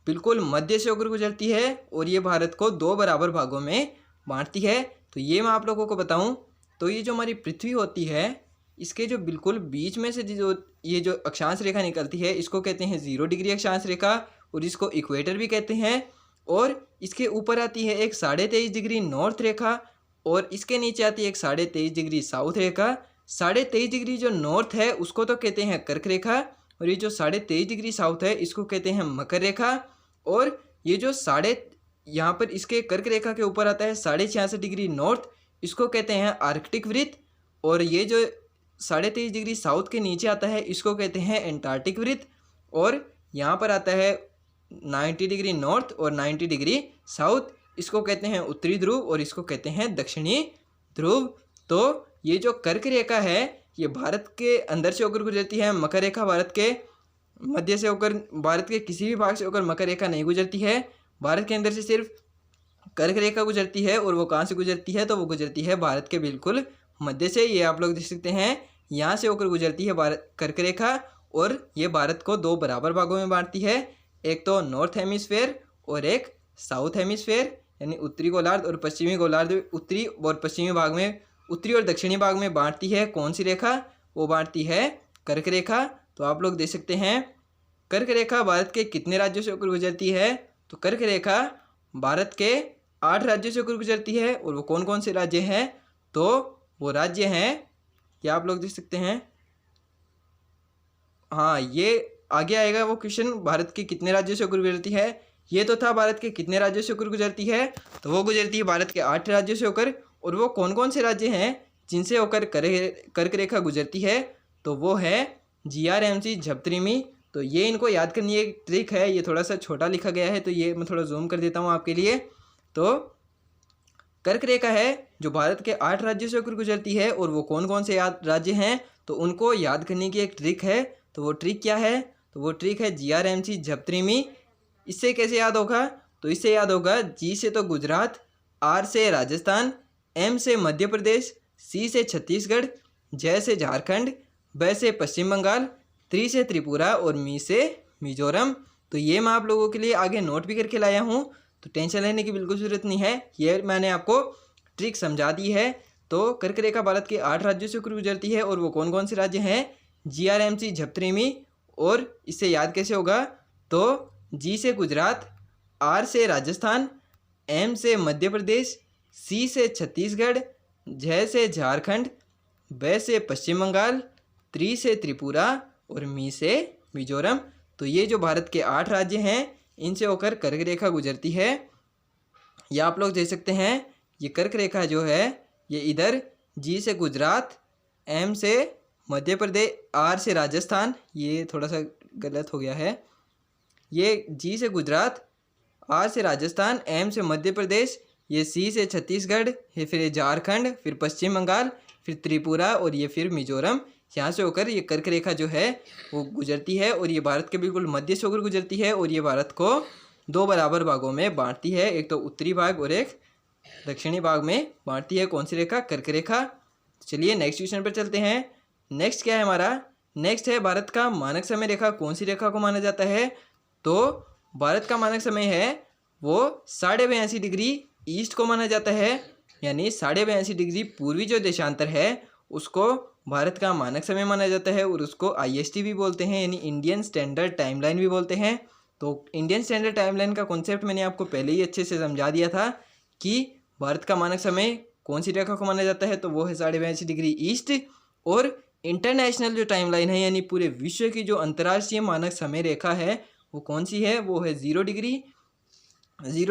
A: बिल्कुल मध्य से होकर गुजरती है, और ये भारत को 2 बराबर भागों में बांटती है। तो ये मैं आप लोगों को बताऊं, तो ये जो हमारी पृथ्वी होती है, इसके जो बिल्कुल बीच में से जो अक्षांश रेखा निकलती है, इसको कहते हैं 0 डिग्री अक्षांश रेखा, और इसको इक्वेटर भी कहते हैं। और इसके ऊपर आती है एक 23.5 डिग्री नॉर्थ रेखा, और इसके नीचे आती है एक 23.5 डिग्री साउथ रेखा। 23.5 डिग्री जो नॉर्थ है उसको तो कहते हैं कर्क रेखा, और ये जो 23.5 डिग्री साउथ है इसको कहते हैं मकर रेखा। और ये जो यहाँ पर इसके कर्क रेखा के ऊपर आता है 66.5 डिग्री नॉर्थ, इसको कहते हैं आर्कटिक वृत्त। और ये जो 23.5 डिग्री साउथ के नीचे आता है इसको कहते हैं एंटार्कटिक वृत्त। और यहाँ पर आता है 90 डिग्री नॉर्थ और 90 डिग्री साउथ, इसको कहते हैं उत्तरी ध्रुव, और इसको कहते हैं दक्षिणी ध्रुव। तो ये जो कर्क रेखा है ये भारत के अंदर से होकर गुजरती है। मकर रेखा भारत के मध्य से होकर, भारत के किसी भी भाग से होकर मकर रेखा नहीं गुजरती है। भारत के अंदर से सिर्फ कर्क रेखा गुजरती है और वो कहाँ से गुजरती है, तो वो गुजरती है भारत के बिल्कुल मध्य से। ये आप लोग देख सकते हैं, यहाँ से होकर गुजरती है भारत कर्क रेखा, और ये भारत को दो बराबर भागों में बांटती है, एक तो नॉर्थ हेमिस्फेयर और एक साउथ हेमिस्फेयर, यानी उत्तरी गोलार्ध और पश्चिमी गोलार्ध। उत्तरी और पश्चिमी भाग में, उत्तरी और दक्षिणी भाग में बांटती है कौन सी रेखा, वो बांटती है कर्क रेखा। तो आप लोग देख सकते हैं कर्क रेखा भारत के कितने राज्यों से होकर गुजरती है, तो कर्क रेखा भारत के 8 राज्यों से होकर गुजरती है। और वो कौन कौन से राज्य हैं, तो वो राज्य हैं, ये आप लोग देख सकते हैं। हाँ, ये आगे आएगा वो क्वेश्चन, भारत के कितने राज्यों से होकर गुजरती है। ये तो था भारत के कितने राज्यों से होकर गुजरती है, तो वो गुजरती है भारत के 8 राज्यों से होकर। और वो कौन कौन से राज्य हैं जिनसे होकर कर्क रेखा गुजरती है, तो वो है GRMC, झपत्रिमी। तो ये इनको याद करने की एक ट्रिक है, ये थोड़ा सा छोटा लिखा गया है, तो ये मैं थोड़ा जूम कर देता हूँ आपके लिए। तो कर्क रेखा है जो भारत के 8 राज्यों से होकर गुजरती है, और वो कौन कौन से राज्य हैं, तो उनको याद करने की एक ट्रिक है। तो वो ट्रिक क्या है, तो वो ट्रिक है GRMC, झपत्रिमी। इससे कैसे याद होगा, तो इससे याद होगा G से तो गुजरात, R से राजस्थान, M से मध्य प्रदेश, C से छत्तीसगढ़, J से झारखंड, B से पश्चिम बंगाल, त्रि से त्रिपुरा और मी से मिजोरम। तो ये मैं आप लोगों के लिए आगे नोट भी करके लाया हूँ, तो टेंशन लेने की बिल्कुल ज़रूरत नहीं है, ये मैंने आपको ट्रिक समझा दी है। तो कर्क रेखा भारत के 8 राज्यों से होकर गुजरती है, और वो कौन कौन से राज्य हैं, GRMC, झपत्रिमी। और इससे याद कैसे होगा, तो G से गुजरात, R से राजस्थान, M से मध्य प्रदेश, C से छत्तीसगढ़, J से झारखंड, B से पश्चिम बंगाल, त्रि से त्रिपुरा और मी से मिजोरम। तो ये जो भारत के 8 राज्य हैं, इनसे होकर कर्क रेखा गुजरती है। ये आप लोग देख सकते हैं, ये कर्क रेखा जो है ये इधर G से गुजरात, M से मध्य प्रदेश, R से राजस्थान, ये थोड़ा सा गलत हो गया है, ये G से गुजरात, R से राजस्थान, M से मध्य प्रदेश, ये C से छत्तीसगढ़, ये फिर झारखंड, फिर पश्चिम बंगाल, फिर त्रिपुरा और ये फिर मिजोरम। यहाँ से होकर ये कर्क रेखा जो है वो गुजरती है, और ये भारत के बिल्कुल मध्य से होकर गुजरती है, और ये भारत को 2 बराबर भागों में बांटती है, एक तो उत्तरी भाग और एक दक्षिणी भाग में बांटती है। कौन सी रेखा, कर्क रेखा। चलिए नेक्स्ट क्वेश्चन पर चलते हैं। नेक्स्ट क्या है हमारा, नेक्स्ट है भारत का मानक समय रेखा कौन सी रेखा को माना जाता है, तो भारत का मानक समय है वो 82.5 डिग्री ईस्ट को माना जाता है, यानी 82.5 डिग्री पूर्वी जो देशांतर है उसको भारत का मानक समय माना जाता है, और उसको IST भी बोलते हैं, यानी इंडियन स्टैंडर्ड टाइमलाइन भी बोलते हैं। तो इंडियन स्टैंडर्ड टाइमलाइन का कॉन्सेप्ट मैंने आपको पहले ही अच्छे से समझा दिया था कि भारत का मानक समय कौन सी रेखा को माना जाता है, तो वो है 82.5 डिग्री ईस्ट। और इंटरनेशनल जो टाइमलाइन है, यानी पूरे विश्व की जो अंतर्राष्ट्रीय मानक समय रेखा है वो कौन सी है, वो है 0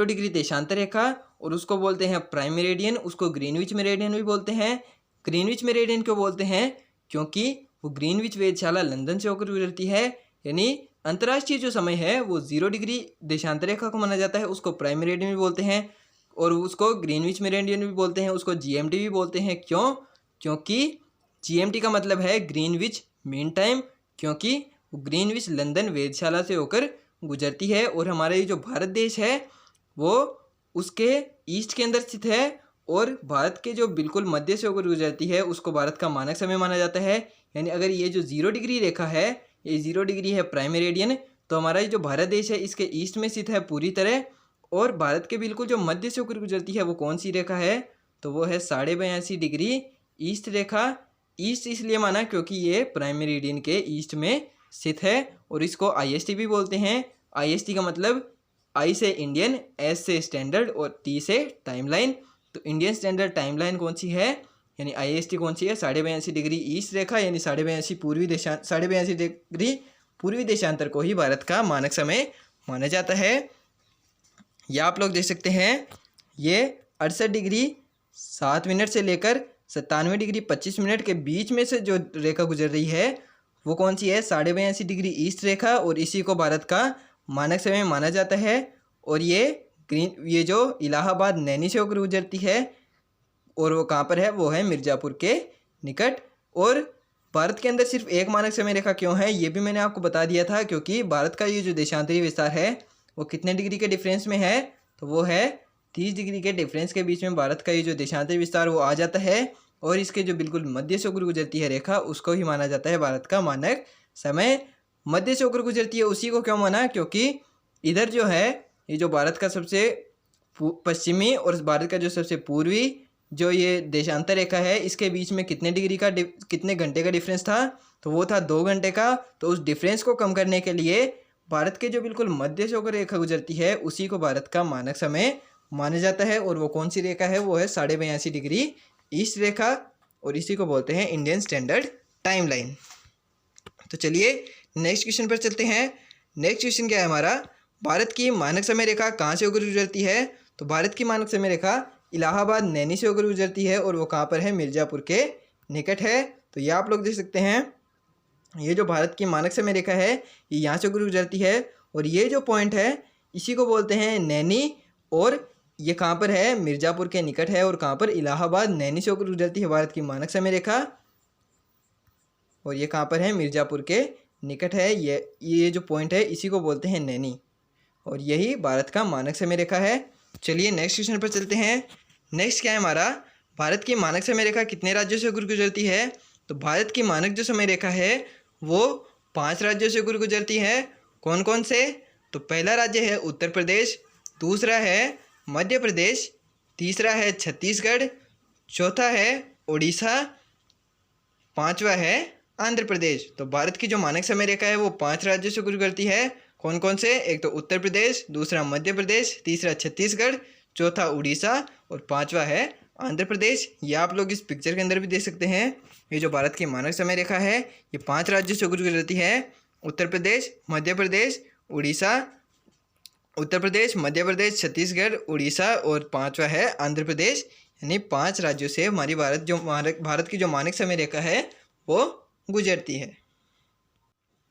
A: डिग्री देशांतर रेखा, और उसको बोलते हैं प्राइम मेरिडियन। उसको ग्रीनविच मेरिडियन भी बोलते हैं। ग्रीनविच मेरिडियन क्यों बोलते हैं, क्योंकि वो ग्रीनविच वेधशाला लंदन से होकर गुजरती है, यानी अंतर्राष्ट्रीय जो समय है वो 0 डिग्री देशांतर रेखा को माना जाता है, उसको प्राइम मेरिडियन भी बोलते हैं, और उसको ग्रीनविच मेरिडियन भी बोलते हैं, उसको GMT भी बोलते हैं। क्यों, क्योंकि GMT का मतलब है ग्रीनविच मीन टाइम, क्योंकि ग्रीनविच लंदन वेधशाला से होकर गुजरती है, और हमारा ये जो भारत देश है वो उसके ईस्ट के अंदर स्थित है, और भारत के जो बिल्कुल मध्य से होकर गुजरती है उसको भारत का मानक समय माना जाता है। यानी अगर ये जो 0 डिग्री रेखा है, ये 0 डिग्री है प्राइम मेरिडियन, तो हमारा ये जो भारत देश है इसके ईस्ट में स्थित है पूरी तरह, और भारत के बिल्कुल जो मध्य से होकर गुजरती है वो कौन सी रेखा है, तो वो है 82.5 डिग्री ईस्ट रेखा। ईस्ट इसलिए माना क्योंकि ये प्राइम मेरिडियन के ईस्ट में स्थित है, और इसको IST भी बोलते हैं। IST का मतलब I से इंडियन, S से स्टैंडर्ड और T से टाइमलाइन। तो इंडियन स्टैंडर्ड टाइमलाइन कौन सी है, यानी IST कौन सी है, 82.5 डिग्री ईस्ट रेखा, यानी 82.5 डिग्री पूर्वी देशांतर को ही भारत का मानक समय माना जाता है। यह आप लोग देख सकते हैं, ये 68 डिग्री 7 मिनट से लेकर 97 डिग्री 25 मिनट के बीच में से जो रेखा गुजर रही है वो कौन सी है, 82.5 डिग्री ईस्ट रेखा, और इसी को भारत का मानक समय माना जाता है। और ये जो इलाहाबाद नैनी से होकर गुजरती है, और वो कहाँ पर है, वो है मिर्ज़ापुर के निकट। और भारत के अंदर सिर्फ एक मानक समय रेखा क्यों है, ये भी मैंने आपको बता दिया था, क्योंकि भारत का ये जो देशांतरी विस्तार है वो कितने डिग्री के डिफरेंस में है, तो वो है 30 डिग्री के डिफरेंस के बीच में भारत का ये जो देशांतरी विस्तार वो आ जाता है और इसके जो बिल्कुल मध्य से होकर गुजरती है रेखा उसको ही माना जाता है भारत का मानक समय। मध्य से होकर गुजरती है उसी को क्यों माना, क्योंकि इधर जो है ये जो भारत का सबसे पश्चिमी और भारत का जो सबसे पूर्वी जो ये देशांतर रेखा है इसके बीच में कितने घंटे का डिफरेंस था, तो वो था 2 घंटे का। तो उस डिफरेंस को कम करने के लिए भारत के जो बिल्कुल मध्य से होकर रेखा गुजरती है उसी को भारत का मानक समय माना जाता है। और वो कौन सी रेखा है, वो है 82.5 डिग्री ईस्ट रेखा और इसी को बोलते हैं इंडियन स्टैंडर्ड टाइम लाइन। तो चलिए नेक्स्ट क्वेश्चन पर चलते हैं। नेक्स्ट क्वेश्चन क्या है हमारा, भारत की मानक समय रेखा कहाँ से होकर गुजरती है। तो भारत की मानक समय रेखा इलाहाबाद नैनी से होकर गुजरती है और वो कहाँ पर है, मिर्ज़ापुर के निकट है। तो ये आप लोग देख सकते हैं, ये जो भारत की मानक समय रेखा है ये यहाँ से होकर गुजरती है और ये जो पॉइंट है इसी को बोलते हैं नैनी और ये कहाँ पर है, मिर्ज़ापुर के निकट है। और कहाँ पर, इलाहाबाद नैनी से होकर गुजरती है भारत की मानक समय रेखा और ये कहाँ पर है, मिर्ज़ापुर के निकट है। ये जो पॉइंट है इसी को बोलते हैं नैनी और यही भारत का मानक समय रेखा है। चलिए नेक्स्ट क्वेश्चन पर चलते हैं। नेक्स्ट क्या है हमारा, भारत की मानक समय रेखा कितने राज्यों से होकर गुजरती है। तो भारत की मानक जो समय रेखा है वो 5 राज्यों से होकर गुजरती है। कौन कौन से, तो पहला राज्य है उत्तर प्रदेश, दूसरा है मध्य प्रदेश, तीसरा है छत्तीसगढ़, चौथा है उड़ीसा, पांचवा है आंध्र प्रदेश। तो भारत की जो मानक समय रेखा है वो 5 राज्यों से गुजरती है। कौन कौन से, एक तो उत्तर प्रदेश, दूसरा मध्य प्रदेश, तीसरा छत्तीसगढ़, चौथा उड़ीसा और पांचवा है आंध्र प्रदेश। ये आप लोग इस पिक्चर के अंदर भी देख सकते हैं। ये जो भारत की मानक समय रेखा है ये 5 राज्यों से गुजरती है, उत्तर प्रदेश, मध्य प्रदेश, उड़ीसा, उत्तर प्रदेश, मध्य प्रदेश, छत्तीसगढ़, उड़ीसा और पांचवा है आंध्र प्रदेश। यानी 5 राज्यों से हमारी भारत की जो मानक समय रेखा है वो गुजरती है।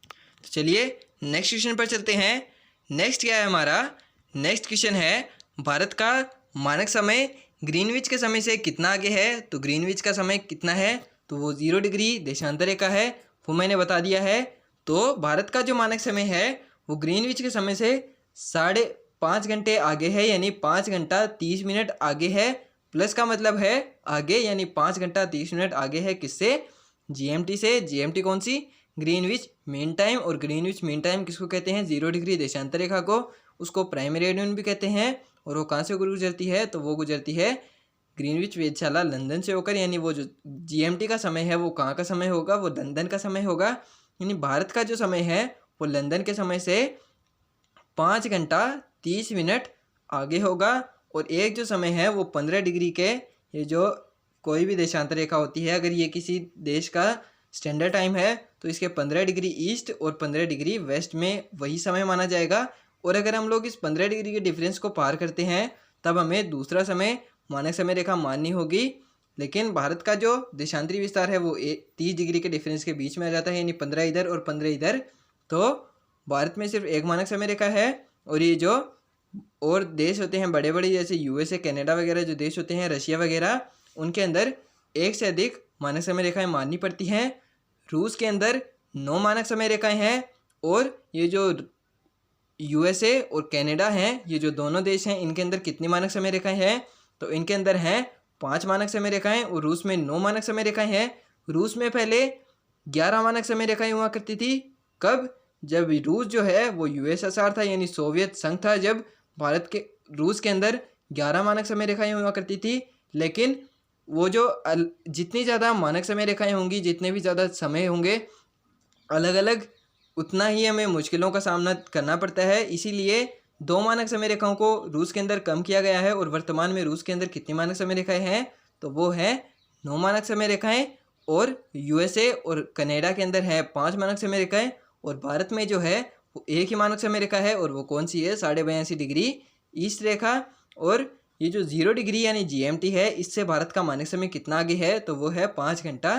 A: तो चलिए नेक्स्ट क्वेश्चन पर चलते हैं। नेक्स्ट क्या है हमारा, नेक्स्ट क्वेश्चन है भारत का मानक समय ग्रीनविच के समय से कितना आगे है। तो ग्रीनविच का समय कितना है, तो वो 0 डिग्री देशांतर रेखा है, वो मैंने बता दिया है। तो भारत का जो मानक समय है वो ग्रीनविच के समय से 5.5 घंटे आगे है, यानी 5 घंटा 30 मिनट आगे है। प्लस का मतलब है आगे, यानी 5 घंटा 30 मिनट आगे है किससे, जीएमटी से। जीएमटी कौन सी, ग्रीनविच मीन टाइम। और ग्रीनविच मीन टाइम किसको कहते हैं, 0 डिग्री देशांतर रेखा को, उसको प्राइम मेरिडियन भी कहते हैं। और वो कहाँ से गुजरती है, तो वो गुजरती है ग्रीनविच वेधशाला लंदन से होकर। यानी वो जो जीएमटी का समय है वो कहाँ का समय होगा, वो लंदन का समय होगा। यानी भारत का जो समय है वो लंदन के समय से 5 घंटा 30 मिनट आगे होगा। और एक जो समय है वो 15 डिग्री के, ये जो कोई भी देशांतर रेखा होती है अगर ये किसी देश का स्टैंडर्ड टाइम है तो इसके 15 डिग्री ईस्ट और 15 डिग्री वेस्ट में वही समय माना जाएगा। और अगर हम लोग इस 15 डिग्री के डिफरेंस को पार करते हैं तब हमें दूसरा समय मानक समय रेखा माननी होगी। लेकिन भारत का जो देशांतरी विस्तार है वो 30 डिग्री के डिफरेंस के बीच में आ जाता है, यानी 15 इधर और 15 इधर। तो भारत में सिर्फ एक मानक समय रेखा है। और ये जो और देश होते हैं बड़े बड़े, जैसे यूएसए, कनाडा वगैरह जो देश होते हैं, रशिया वगैरह, उनके अंदर एक से अधिक मानक समय रेखाएं माननी पड़ती हैं। रूस के अंदर 9 मानक समय रेखाएं हैं। और ये जो यूएसए और कनाडा हैं, ये जो दोनों देश हैं, इनके अंदर कितनी मानक समय रेखाएं हैं, तो इनके अंदर हैं 5 मानक समय रेखाएं और रूस में 9 मानक समय रेखाएं हैं। रूस में पहले 11 मानक समय रेखाएं हुआ करती थी। कब, जब रूस जो है वो यूएसएसआर था, यानी सोवियत संघ था, जब रूस के अंदर 11 मानक समय रेखाएं हुआ करती थी। लेकिन वो जो जितनी ज़्यादा मानक समय रेखाएं होंगी, जितने भी ज़्यादा समय होंगे अलग अलग, उतना ही हमें मुश्किलों का सामना करना पड़ता है। इसीलिए 2 मानक समय रेखाओं को रूस के अंदर कम किया गया है। और वर्तमान में रूस के अंदर कितनी मानक समय रेखाएं हैं, तो वो है 9 मानक समय रेखाएं। और यूएसए और कनाडा के अंदर है 5 मानक समय रेखाएं। और भारत में जो है वो एक ही मानक समय रेखा है, और वो कौन सी है, 82.5 डिग्री ईस्ट रेखा। और ये जो 0 डिग्री यानी जीएमटी है, इससे भारत का मानक समय कितना आगे है, तो वो है 5 घंटा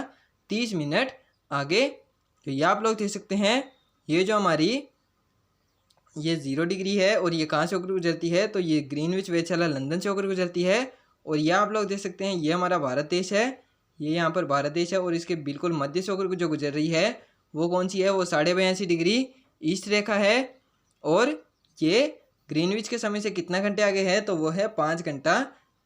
A: 30 मिनट आगे। तो ये आप लोग देख सकते हैं, ये जो हमारी ये 0 डिग्री है और ये कहाँ से होकर गुजरती है, तो ये ग्रीनविच वेधशाला लंदन से होकर गुजरती है। और ये आप लोग देख सकते हैं, ये हमारा भारत देश है, ये यहाँ पर भारत देश है। और इसके बिल्कुल मध्य से होकर जो गुजर रही है वो कौन सी है, वो 82.5 डिग्री ईस्ट रेखा है। और ये ग्रीनविच के समय से कितना घंटे आगे है, तो वो है 5 घंटा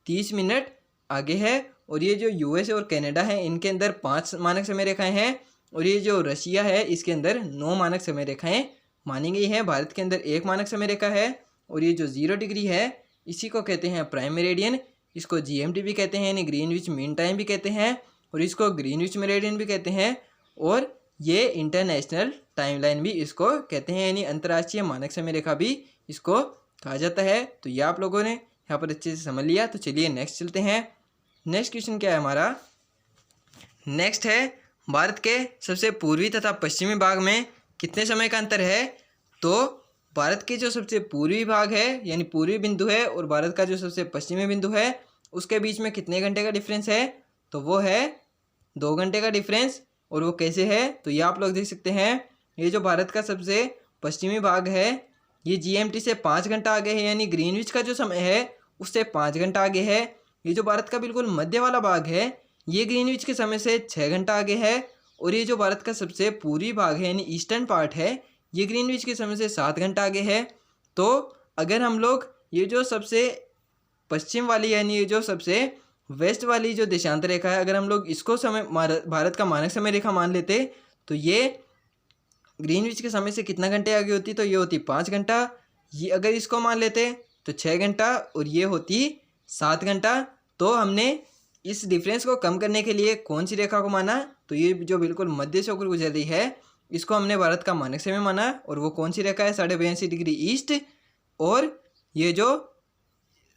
A: 30 मिनट आगे है। और ये जो यूएस और कनाडा है इनके अंदर 5 मानक समय रेखाएं हैं, और ये जो रशिया है इसके अंदर 9 मानक समय रेखाएं मानी गई हैं। भारत के अंदर 1 मानक समय रेखा है, और ये जो 0 डिग्री है इसी को कहते हैं प्राइम मेरिडियन। इसको जीएमटी भी कहते हैं यानी ग्रीनविच मीन टाइम भी कहते हैं, और इसको ग्रीनविच मेरिडियन भी कहते हैं, और ये इंटरनेशनल टाइमलाइन भी इसको कहते हैं यानी अंतर्राष्ट्रीय मानक समय रेखा भी इसको कहा जाता है। तो ये आप लोगों ने यहाँ पर अच्छे से समझ लिया। तो चलिए नेक्स्ट चलते हैं। नेक्स्ट क्वेश्चन क्या है हमारा, नेक्स्ट है भारत के सबसे पूर्वी तथा पश्चिमी भाग में कितने समय का अंतर है। तो भारत के जो सबसे पूर्वी भाग है यानी पूर्वी बिंदु है और भारत का जो सबसे पश्चिमी बिंदु है उसके बीच में कितने घंटे का डिफरेंस है, तो वो है 2 घंटे का डिफरेंस। और वो कैसे है, तो ये आप लोग देख सकते हैं। ये जो भारत का सबसे पश्चिमी भाग है ये जीएमटी से 5 घंटा आगे है यानी ग्रीनविच का जो समय है उससे 5 घंटा आगे है। ये जो भारत का बिल्कुल मध्य वाला भाग है ये ग्रीनविच के समय से 6 घंटा आगे है। और ये जो भारत का सबसे पूर्वी भाग है यानी ईस्टर्न पार्ट है ये ग्रीनविच के समय से 7 घंटा आगे है। तो अगर हम लोग ये जो सबसे पश्चिम वाली यानी ये जो सबसे वेस्ट वाली जो देशांतर रेखा है अगर हम लोग इसको समय भारत का मानक समय रेखा मान लेते तो ये ग्रीनविच के समय से कितना घंटे आगे होती, तो ये होती 5 घंटा। ये अगर इसको मान लेते तो 6 घंटा, और ये होती 7 घंटा। तो हमने इस डिफरेंस को कम करने के लिए कौन सी रेखा को माना, तो ये जो बिल्कुल मध्य से होकर गुजर रही है इसको हमने भारत का मानक समय माना। और वो कौन सी रेखा है, 82.5 डिग्री ईस्ट। और ये जो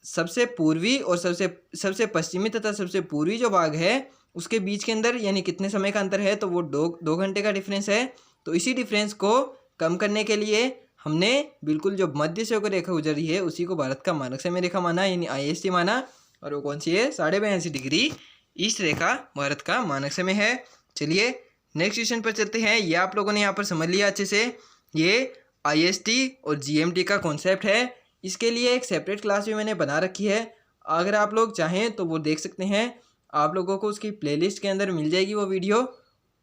A: सबसे पूर्वी और सबसे पश्चिमी तथा सबसे पूर्वी जो भाग है उसके बीच के अंदर यानी कितने समय का अंतर है, तो वो 2 घंटे का डिफरेंस है। तो इसी डिफरेंस को कम करने के लिए हमने बिल्कुल जो मध्य से होकर रेखा गुजर रही है उसी को भारत का मानक समय रेखा माना यानी आईएसटी माना। और वो कौन सी है, 82.5 डिग्री ईस्ट रेखा भारत का मानक समय है। चलिए नेक्स्ट क्वेश्चन पर चलते हैं। ये आप लोगों ने यहाँ पर समझ लिया अच्छे से, ये आईएसटी और जीएमटी का कॉन्सेप्ट है। इसके लिए एक सेपरेट क्लास भी मैंने बना रखी है, अगर आप लोग चाहें तो वो देख सकते हैं। आप लोगों को उसकी प्लेलिस्ट के अंदर मिल जाएगी वो वीडियो।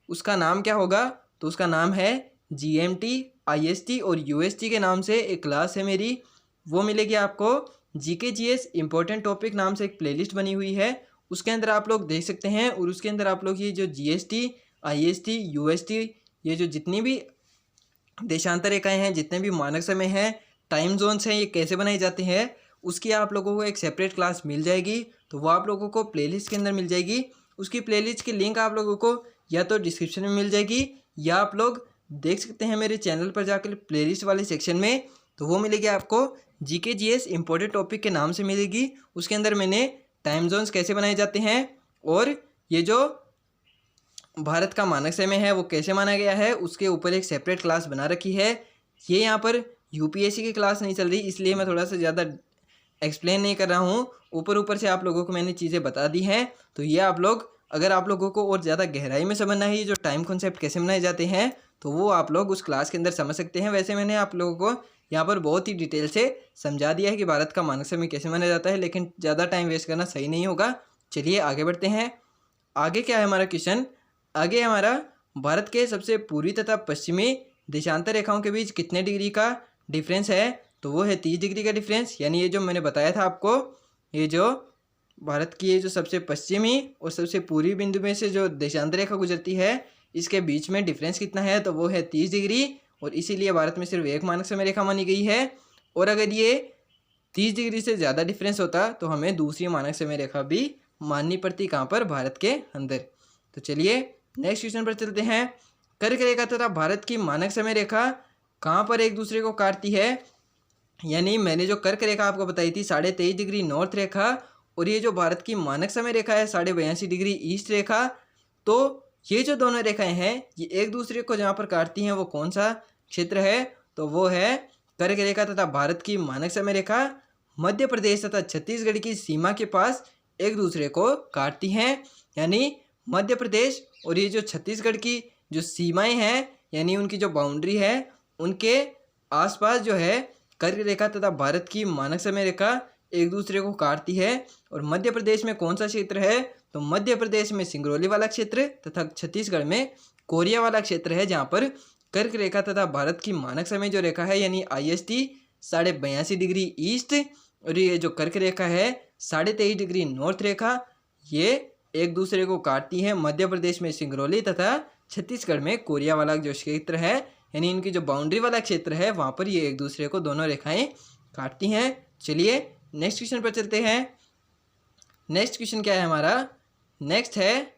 A: उसका नाम क्या होगा, तो उसका नाम है जीएमटी, आईएसटी और यूएसटी के नाम से एक क्लास है मेरी, वो मिलेगी आपको। जीके जीएस इंपॉर्टेंट टॉपिक नाम से एक प्लेलिस्ट बनी हुई है, उसके अंदर आप लोग देख सकते हैं। और उसके अंदर आप लोग ये जो जीएसटी, आईएसटी, यूएसटी, ये जो जितनी भी देशांतर रेखाएँ हैं, जितने भी मानक समय हैं, टाइम जोन्स हैं, ये कैसे बनाए जाते हैं, उसकी आप लोगों को एक सेपरेट क्लास मिल जाएगी। तो वो आप लोगों को प्लेलिस्ट के अंदर मिल जाएगी। उसकी प्लेलिस्ट की लिंक आप लोगों को या तो डिस्क्रिप्शन में मिल जाएगी या आप लोग देख सकते हैं मेरे चैनल पर जाकर प्लेलिस्ट वाले सेक्शन में, तो वो मिलेगी आपको जीके जीएस इंपॉर्टेंट टॉपिक के नाम से मिलेगी। उसके अंदर मैंने टाइम जोन्स कैसे बनाए जाते हैं और ये जो भारत का मानक समय है वो कैसे माना गया है उसके ऊपर एक सेपरेट क्लास बना रखी है। ये यहाँ पर यूपीएससी की क्लास नहीं चल रही इसलिए मैं थोड़ा सा ज़्यादा एक्सप्लेन नहीं कर रहा हूँ, ऊपर से आप लोगों को मैंने चीज़ें बता दी हैं। तो ये आप लोग अगर आप लोगों को और ज़्यादा गहराई में समझना है ये जो टाइम कॉन्सेप्ट कैसे बनाए जाते हैं तो वो आप लोग उस क्लास के अंदर समझ सकते हैं। वैसे मैंने आप लोगों को यहाँ पर बहुत ही डिटेल से समझा दिया है कि भारत का मानक समय कैसे माना जाता है, लेकिन ज़्यादा टाइम वेस्ट करना सही नहीं होगा। चलिए आगे बढ़ते हैं। आगे क्या है हमारा क्वेश्चन, आगे हमारा भारत के सबसे पूर्वी तथा पश्चिमी देशांतर रेखाओं के बीच कितने डिग्री का डिफरेंस है, तो वो है 30 डिग्री का डिफरेंस। यानी ये जो मैंने बताया था आपको, ये जो भारत की ये जो सबसे पश्चिमी और सबसे पूर्वी बिंदु में से जो देशांतर रेखा गुजरती है इसके बीच में डिफरेंस कितना है, तो वो है 30 डिग्री। और इसीलिए भारत में सिर्फ एक मानक समय रेखा मानी गई है। और अगर ये 30 डिग्री से ज़्यादा डिफरेंस होता तो हमें दूसरी मानक समय रेखा भी माननी पड़ती, कहाँ पर, भारत के अंदर। तो चलिए नेक्स्ट क्वेश्चन पर चलते हैं। कर्क रेखा तथा भारत की मानक समय रेखा कहाँ पर एक दूसरे को काटती है, यानी मैंने जो कर्क रेखा आपको बताई थी 23.5 डिग्री नॉर्थ रेखा, और ये जो भारत की मानक समय रेखा है 82.5 डिग्री ईस्ट रेखा। तो ये जो दोनों रेखाएं हैं ये एक दूसरे को जहाँ पर काटती हैं वो कौन सा क्षेत्र है, तो वो है कर्क रेखा तथा भारत की मानक समय रेखा मध्य प्रदेश तथा छत्तीसगढ़ की सीमा के पास एक दूसरे को काटती हैं। यानी मध्य प्रदेश और ये जो छत्तीसगढ़ की जो सीमाएं हैं यानी उनकी जो बाउंड्री है उनके आसपास जो है कर्क रेखा तथा भारत की मानक समय रेखा एक दूसरे को काटती है। और मध्य प्रदेश में कौन सा क्षेत्र है, तो मध्य प्रदेश में सिंगरौली वाला क्षेत्र तथा छत्तीसगढ़ में कोरिया वाला क्षेत्र है, जहाँ पर कर्क रेखा तथा भारत की मानक समय जो रेखा है यानी आईएसटी 82.5 डिग्री ईस्ट, और ये जो कर्क रेखा है 23.5 डिग्री नॉर्थ रेखा, ये एक दूसरे को काटती है। मध्य प्रदेश में सिंगरौली तथा छत्तीसगढ़ में कोरिया वाला जो क्षेत्र है, यानी इनकी जो बाउंड्री वाला क्षेत्र है, वहाँ पर ये एक दूसरे को दोनों रेखाएं काटती हैं। चलिए नेक्स्ट क्वेश्चन पर चलते हैं। नेक्स्ट क्वेश्चन क्या है हमारा? नेक्स्ट है,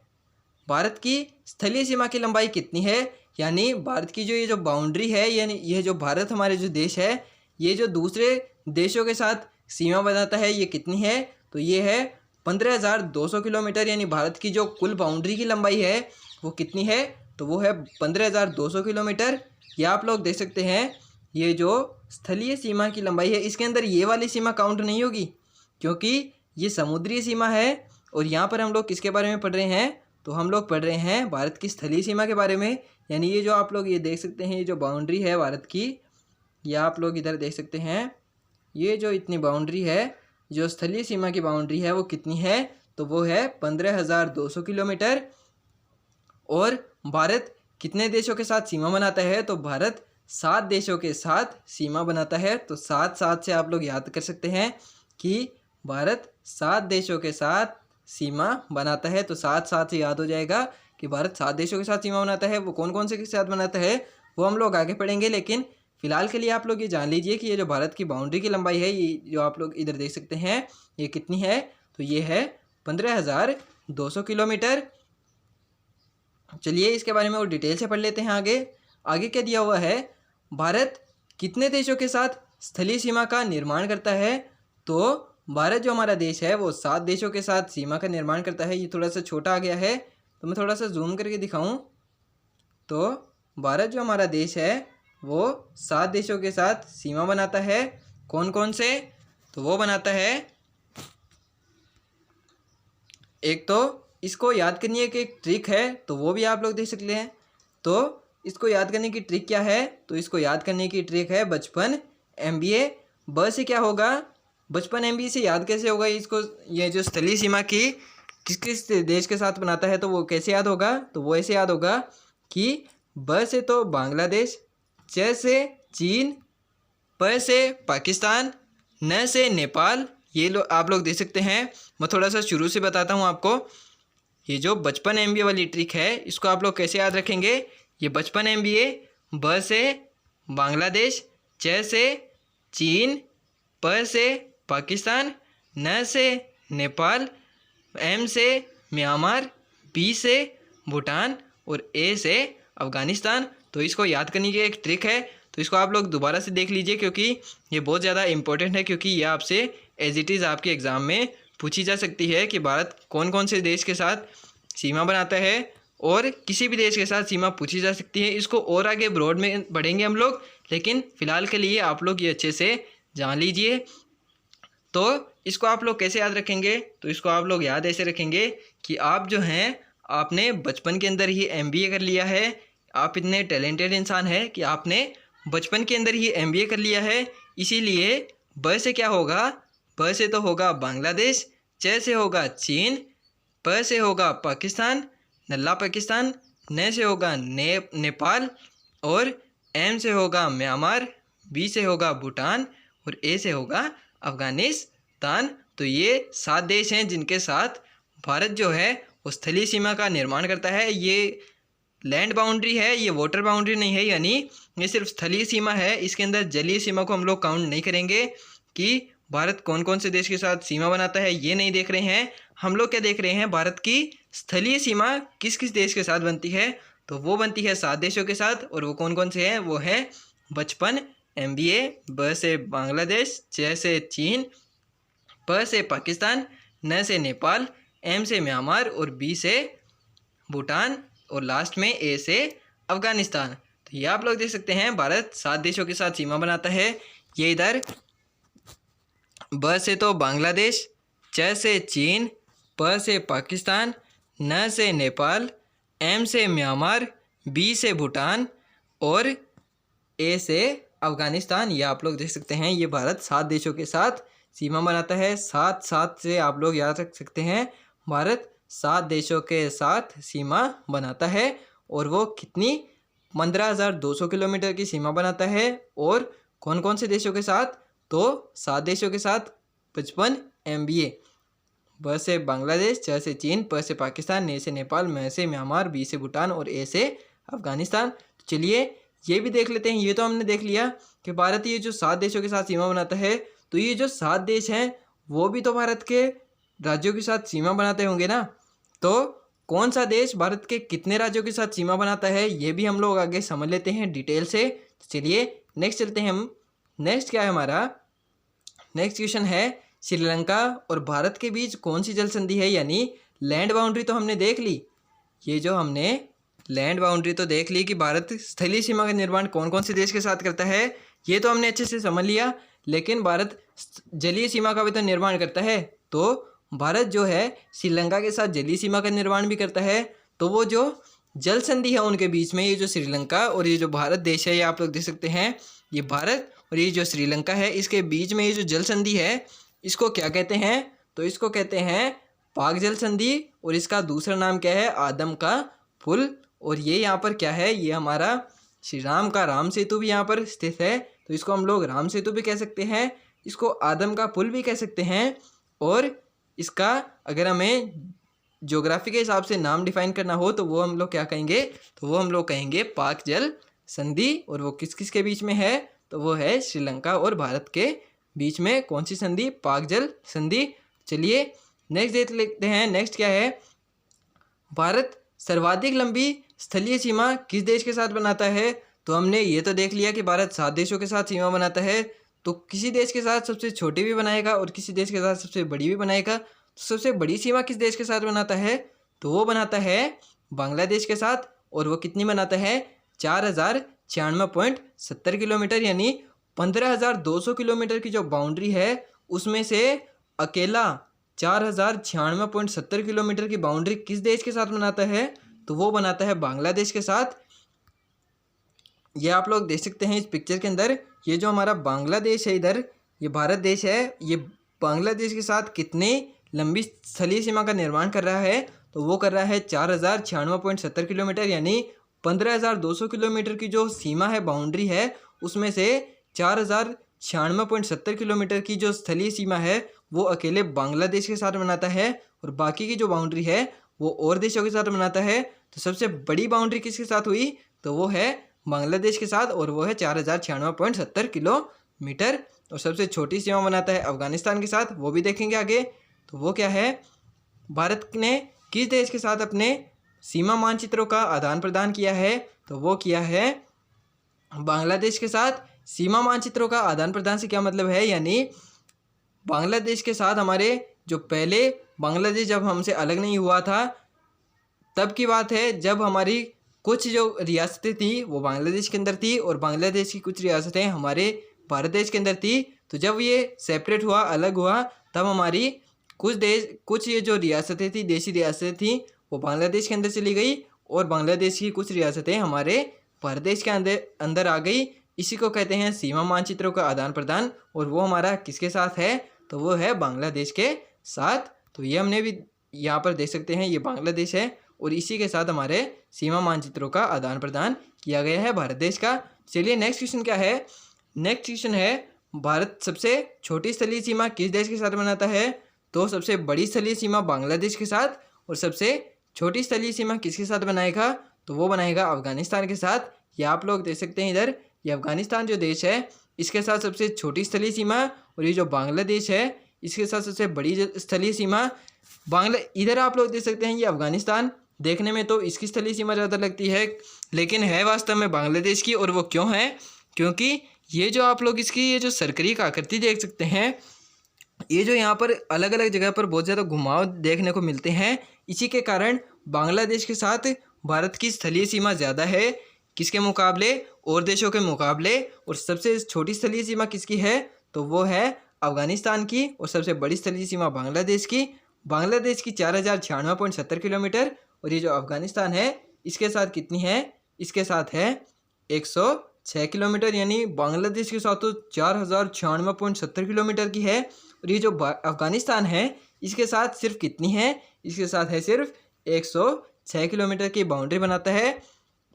A: भारत की स्थलीय सीमा की लंबाई कितनी है? यानी भारत की जो ये जो बाउंड्री है, यानी ये जो भारत हमारे जो देश है, ये जो दूसरे देशों के साथ सीमा बनाता है, ये कितनी है? तो ये है 15,200 किलोमीटर। यानी भारत की जो कुल बाउंड्री की लंबाई है वो कितनी है? तो वो है 15,200 किलोमीटर। ये आप लोग देख सकते हैं, ये जो स्थलीय सीमा की लंबाई है, इसके अंदर ये वाली सीमा काउंट नहीं होगी, क्योंकि ये समुद्री सीमा है। और यहाँ पर हम लोग किसके बारे में पढ़ रहे हैं? तो हम लोग पढ़ रहे हैं भारत की स्थलीय सीमा के बारे में। यानी ये जो आप लोग ये देख सकते हैं, ये जो बाउंड्री है भारत की, ये आप लोग इधर देख सकते हैं, ये जो इतनी बाउंड्री है, जो स्थलीय सीमा की बाउंड्री है वो कितनी है? तो वो है 15,200 किलोमीटर। और भारत कितने देशों के साथ सीमा बनाता है? तो भारत 7 देशों के साथ सीमा बनाता है। तो 7 से आप लोग याद कर सकते हैं कि भारत 7 देशों के साथ सीमा बनाता है। तो 7 से याद हो जाएगा कि भारत 7 देशों के साथ सीमा बनाता है। वो कौन कौन से के साथ बनाता है वो हम लोग आगे पढ़ेंगे, लेकिन फिलहाल के लिए आप लोग ये जान लीजिए कि ये जो भारत की बाउंड्री की लंबाई है, ये जो आप लोग इधर देख सकते हैं, ये कितनी है? तो ये है 15,200 किलोमीटर। चलिए इसके बारे में और डिटेल से पढ़ लेते हैं। आगे क्या दिया हुआ है? भारत कितने देशों के साथ स्थलीय सीमा का निर्माण करता है? तो भारत जो हमारा देश है वो 7 देशों के साथ सीमा का निर्माण करता है। ये थोड़ा सा छोटा आ गया है, तो मैं थोड़ा सा जूम करके दिखाऊं। तो भारत जो हमारा देश है वो 7 देशों के साथ सीमा बनाता है। कौन कौन से? तो वो बनाता है, एक तो इसको याद करने की एक ट्रिक है, तो वो भी आप लोग देख सकते हैं। तो इसको याद करने की ट्रिक क्या है? तो इसको याद करने की ट्रिक है 55 MBA। ब से क्या होगा? 55 MBA से याद कैसे होगा इसको? ये जो स्थलीय सीमा की किस किस देश के साथ बनाता है, तो वो कैसे याद होगा? तो वो ऐसे याद होगा कि ब से तो बांग्लादेश, च से चीन, प से पाकिस्तान, न से नेपाल। ये आप लोग देख सकते हैं। मैं थोड़ा सा शुरू से बताता हूँ आपको। ये जो 55 MBA वाली ट्रिक है, इसको आप लोग कैसे याद रखेंगे? ये 55 MBA, ब से बांग्लादेश, च से चीन, प से पाकिस्तान, न से नेपाल, एम से म्यांमार, बी से भूटान और ए से अफ़गानिस्तान। तो इसको याद करने की एक ट्रिक है, तो इसको आप लोग दोबारा से देख लीजिए, क्योंकि ये बहुत ज़्यादा इंपॉर्टेंट है। क्योंकि ये आपसे एज इट इज़ आपके एग्ज़ाम में पूछी जा सकती है कि भारत कौन कौन से देश के साथ सीमा बनाता है, और किसी भी देश के साथ सीमा पूछी जा सकती है। इसको और आगे ब्रॉड में बढ़ेंगे हम लोग, लेकिन फ़िलहाल के लिए आप लोग ये अच्छे से जान लीजिए। तो इसको आप लोग कैसे याद रखेंगे? तो इसको आप लोग याद ऐसे रखेंगे कि आप जो हैं, आपने बचपन के अंदर ही MBA कर लिया है। आप इतने टैलेंटेड इंसान हैं कि आपने बचपन के अंदर ही MBA कर लिया है। इसीलिए ब से क्या होगा? ब से तो होगा बांग्लादेश, च से होगा चीन, प से होगा पाकिस्तान, नल्ला पाकिस्तान, न से होगा नेपाल, और एम से होगा म्यांमार, बी से होगा भूटान और ए से होगा अफ़गानिस्तान। तो ये 7 देश हैं जिनके साथ भारत जो है वो स्थलीय सीमा का निर्माण करता है। ये लैंड बाउंड्री है, ये वाटर बाउंड्री नहीं है, यानी ये सिर्फ स्थलीय सीमा है। इसके अंदर जलीय सीमा को हम लोग काउंट नहीं करेंगे कि भारत कौन कौन से देश के साथ सीमा बनाता है, ये नहीं देख रहे हैं। हम लोग क्या देख रहे हैं? भारत की स्थलीय सीमा किस किस देश के साथ बनती है? तो वो बनती है 7 देशों के साथ, और वो कौन कौन से हैं? वो है 55 MBA, ब से बांग्लादेश, च से चीन, प से पाकिस्तान, न से नेपाल, एम से म्यांमार और बी से भूटान, और लास्ट में ए से अफ़गानिस्तान। तो ये आप लोग देख सकते हैं, भारत 7 देशों के साथ सीमा बनाता है। ये इधर ब से तो बांग्लादेश, च से चीन, प से पाकिस्तान, न से नेपाल, एम से म्यांमार, बी से भूटान और ए से अफ़गानिस्तान। ये आप लोग देख सकते हैं, ये भारत 7 देशों के साथ सीमा बनाता है। 7 से आप लोग याद रख सकते हैं, भारत 7 देशों के साथ सीमा बनाता है। और वो कितनी? 15,200 किलोमीटर की सीमा बनाता है। और कौन कौन से देशों के साथ? तो 7 देशों के साथ 55 MBA। ब से बांग्लादेश, च से चीन, प से पाकिस्तान, न से नेपाल, म से म्यांमार, बी से भूटान और ए से अफगानिस्तान। तो चलिए ये भी देख लेते हैं। ये तो हमने देख लिया कि भारत ये जो 7 देशों के साथ सीमा बनाता है, तो ये जो 7 देश हैं वो भी तो भारत के राज्यों के साथ सीमा बनाते होंगे ना। तो कौन सा देश भारत के कितने राज्यों के साथ सीमा बनाता है ये भी हम लोग आगे समझ लेते हैं डिटेल से। चलिए नेक्स्ट चलते हैं हम। नेक्स्ट क्या है हमारा? नेक्स्ट क्वेश्चन है श्रीलंका और भारत के बीच कौन सी जल संधि है, यानी लैंड बाउंड्री तो हमने देख ली। ये जो हमने लैंड बाउंड्री तो देख ली कि भारत स्थलीय सीमा का निर्माण कौन कौन से देश के साथ करता है, ये तो हमने अच्छे से समझ लिया। लेकिन भारत जलीय सीमा का भी तो निर्माण करता है। तो भारत जो है श्रीलंका के साथ जलीय सीमा का निर्माण भी करता है। तो वो जो जल संधि है उनके बीच में, ये जो श्रीलंका और ये जो भारत देश है, ये आप लोग देख सकते हैं, ये भारत और ये जो श्रीलंका है, इसके बीच में ये जो जल संधि है इसको क्या कहते हैं? तो इसको कहते हैं पाक जल संधि। और इसका दूसरा नाम क्या है? आदम का पुल। और ये यहाँ पर क्या है? ये हमारा श्री राम का राम सेतु भी यहाँ पर स्थित है। तो इसको हम लोग राम सेतु भी कह सकते हैं, इसको आदम का पुल भी कह सकते हैं। और इसका अगर हमें ज्योग्राफी के हिसाब से नाम डिफाइन करना हो तो वो हम लोग क्या कहेंगे? तो वो हम लोग कहेंगे पाक जल संधि। और वो किस किस के बीच में है? तो वो है श्रीलंका और भारत के बीच में। कौन सी संधि? पाक जल संधि। चलिए नेक्स्ट देख लेते हैं। नेक्स्ट क्या है? भारत सर्वाधिक लंबी स्थलीय सीमा किस देश के साथ बनाता है? तो हमने ये तो देख लिया कि भारत 7 देशों के साथ सीमा बनाता है। तो किसी देश के साथ सबसे छोटी भी बनाएगा और किसी देश के साथ सबसे बड़ी भी बनाएगा। तो सबसे बड़ी सीमा किस देश के साथ बनाता है? तो वो बनाता है बांग्लादेश के साथ। और वो कितनी बनाता है? 4096.70 किलोमीटर, यानी 15,200 किलोमीटर की जो बाउंड्री है उसमें से अकेला 4096.70 किलोमीटर की बाउंड्री किस देश के साथ बनाता है? तो वो बनाता है बांग्लादेश के साथ। ये आप लोग देख सकते हैं इस पिक्चर के अंदर, ये जो हमारा बांग्लादेश है इधर, ये भारत देश है, ये बांग्लादेश के साथ कितनी लंबी स्थलीय सीमा का निर्माण कर रहा है? तो वो कर रहा है 4096.70 किलोमीटर, यानी 15,200 किलोमीटर की जो सीमा है, बाउंड्री है, उसमें से 4096.70 किलोमीटर की जो स्थलीय सीमा है वो अकेले बांग्लादेश के साथ बनाता है। और बाकी की जो बाउंड्री है वो और देशों के साथ बनाता है। तो सबसे बड़ी बाउंड्री किसके साथ हुई? तो वो है बांग्लादेश के साथ, और वो है 4096.70 किलोमीटर। और सबसे छोटी सीमा बनाता है अफगानिस्तान के साथ, वो भी देखेंगे आगे। तो वो क्या है? भारत ने किस देश के साथ अपने सीमा मानचित्रों का आदान प्रदान किया है? तो वो किया है बांग्लादेश के साथ। सीमा मानचित्रों का आदान प्रदान से क्या मतलब है? यानी बांग्लादेश के साथ हमारे जो पहले बांग्लादेश जब हमसे अलग नहीं हुआ था तब की बात है, जब हमारी कुछ जो रियासतें थी वो बांग्लादेश के अंदर थी और बांग्लादेश की कुछ रियासतें हमारे भारत देश के अंदर थी। तो जब ये सेपरेट हुआ, अलग हुआ, तब हमारी कुछ ये जो रियासतें थी, देशी रियासतें थी, वो बांग्लादेश के अंदर चली गई और बांग्लादेश की कुछ रियासतें हमारे भारत देश के अंदर आ गई। इसी को कहते हैं सीमा मानचित्रों का आदान प्रदान। और वो हमारा किसके साथ है? तो वो है बांग्लादेश के साथ। तो ये हमने भी यहाँ पर देख सकते हैं, ये बांग्लादेश है और इसी के साथ हमारे सीमा मानचित्रों का आदान प्रदान किया गया है भारत देश का। चलिए नेक्स्ट क्वेश्चन क्या है? नेक्स्ट क्वेश्चन है भारत सबसे छोटी स्थलीय सीमा किस देश के साथ बनाता है? तो सबसे बड़ी स्थलीय सीमा बांग्लादेश के साथ, और सबसे छोटी स्थलीय सीमा किसके साथ बनाएगा? तो वो बनाएगा अफगानिस्तान के साथ। ये आप लोग देख सकते हैं इधर, ये अफगानिस्तान जो देश है इसके साथ सबसे छोटी स्थलीय सीमा, और ये जो बांग्लादेश है इसके साथ सबसे बड़ी स्थलीय सीमा इधर आप लोग देख सकते हैं, ये अफगानिस्तान। देखने में तो इसकी स्थलीय सीमा ज़्यादा लगती है, लेकिन है वास्तव में बांग्लादेश की। और वो क्यों है? क्योंकि ये जो आप लोग इसकी ये जो सर्करी का आकृति देख सकते हैं, ये जो यहाँ पर अलग अलग जगह पर बहुत ज़्यादा घुमाव देखने को मिलते हैं, इसी के कारण बांग्लादेश के साथ भारत की स्थलीय सीमा ज़्यादा है। किसके मुकाबले? और देशों के मुकाबले। और सबसे छोटी स्थलीय सीमा किसकी है? तो वो है अफगानिस्तान की। और सबसे बड़ी स्थलीय सीमा बांग्लादेश की। बांग्लादेश की 4096.70 किलोमीटर, और ये जो अफगानिस्तान है इसके साथ कितनी है? इसके साथ है 106 किलोमीटर, यानी बांग्लादेश के साथ तो 4096.70 किलोमीटर की है। और ये जो अफगानिस्तान है इसके साथ सिर्फ कितनी है? इसके साथ है सिर्फ 106 किलोमीटर की बाउंड्री बनाता है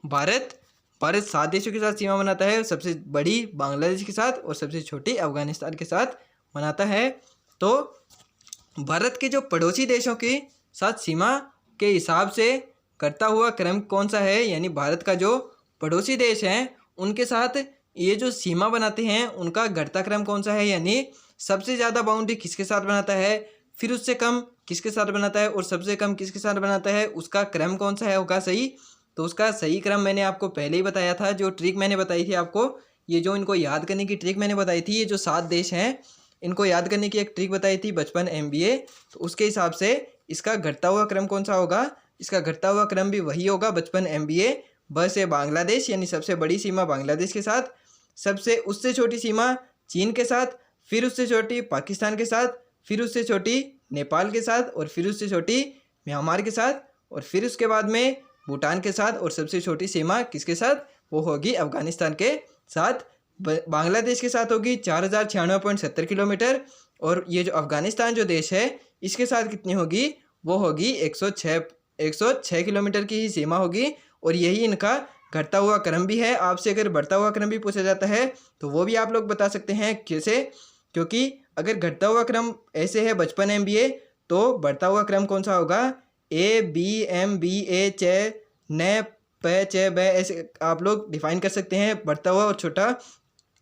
A: भारत। भारत 7 देशों के साथ सीमा बनाता है, सबसे बड़ी बांग्लादेश के साथ और सबसे छोटी अफगानिस्तान के साथ बनाता है। तो भारत के जो पड़ोसी देशों के साथ सीमा के हिसाब से करता हुआ क्रम कौन सा है, यानी भारत का जो पड़ोसी देश हैं उनके साथ ये जो सीमा बनाते हैं उनका घटता क्रम कौन सा है, यानी सबसे ज़्यादा बाउंड्री किसके साथ बनाता है, फिर उससे कम किसके साथ बनाता है और सबसे कम किसके साथ बनाता है, उसका क्रम कौन सा है होगा सही। तो उसका सही क्रम मैंने आपको पहले ही बताया था, जो ट्रिक मैंने बताई थी आपको, ये जो इनको याद करने की ट्रिक मैंने बताई थी, ये जो 7 देश हैं इनको याद करने की एक ट्रिक बताई थी बचपन MBA। तो उसके हिसाब से इसका घटता हुआ क्रम कौन सा होगा, इसका घटता हुआ क्रम भी वही होगा बचपन MBA। बस ये बांग्लादेश यानी सबसे बड़ी सीमा बांग्लादेश के साथ, सबसे उससे छोटी सीमा चीन के साथ, फिर उससे छोटी पाकिस्तान के साथ, फिर उससे छोटी नेपाल के साथ और फिर उससे छोटी म्यांमार के साथ और फिर उसके बाद में भूटान के साथ और सबसे छोटी सीमा किसके साथ, वो होगी अफगानिस्तान के साथ। बांग्लादेश के साथ होगी 4096.70 किलोमीटर और ये जो अफगानिस्तान जो देश है इसके साथ कितनी होगी, वो होगी 106 किलोमीटर की ही सीमा होगी। और यही इनका घटता हुआ क्रम भी है। आपसे अगर बढ़ता हुआ क्रम भी पूछा जाता है तो वो भी आप लोग बता सकते हैं कैसे, क्योंकि अगर घटता हुआ क्रम ऐसे है बचपन MBA तो बढ़ता हुआ क्रम कौन सा होगा, ABMBA च न प च ब, ऐसे आप लोग डिफाइन कर सकते हैं। बढ़ता हुआ और छोटा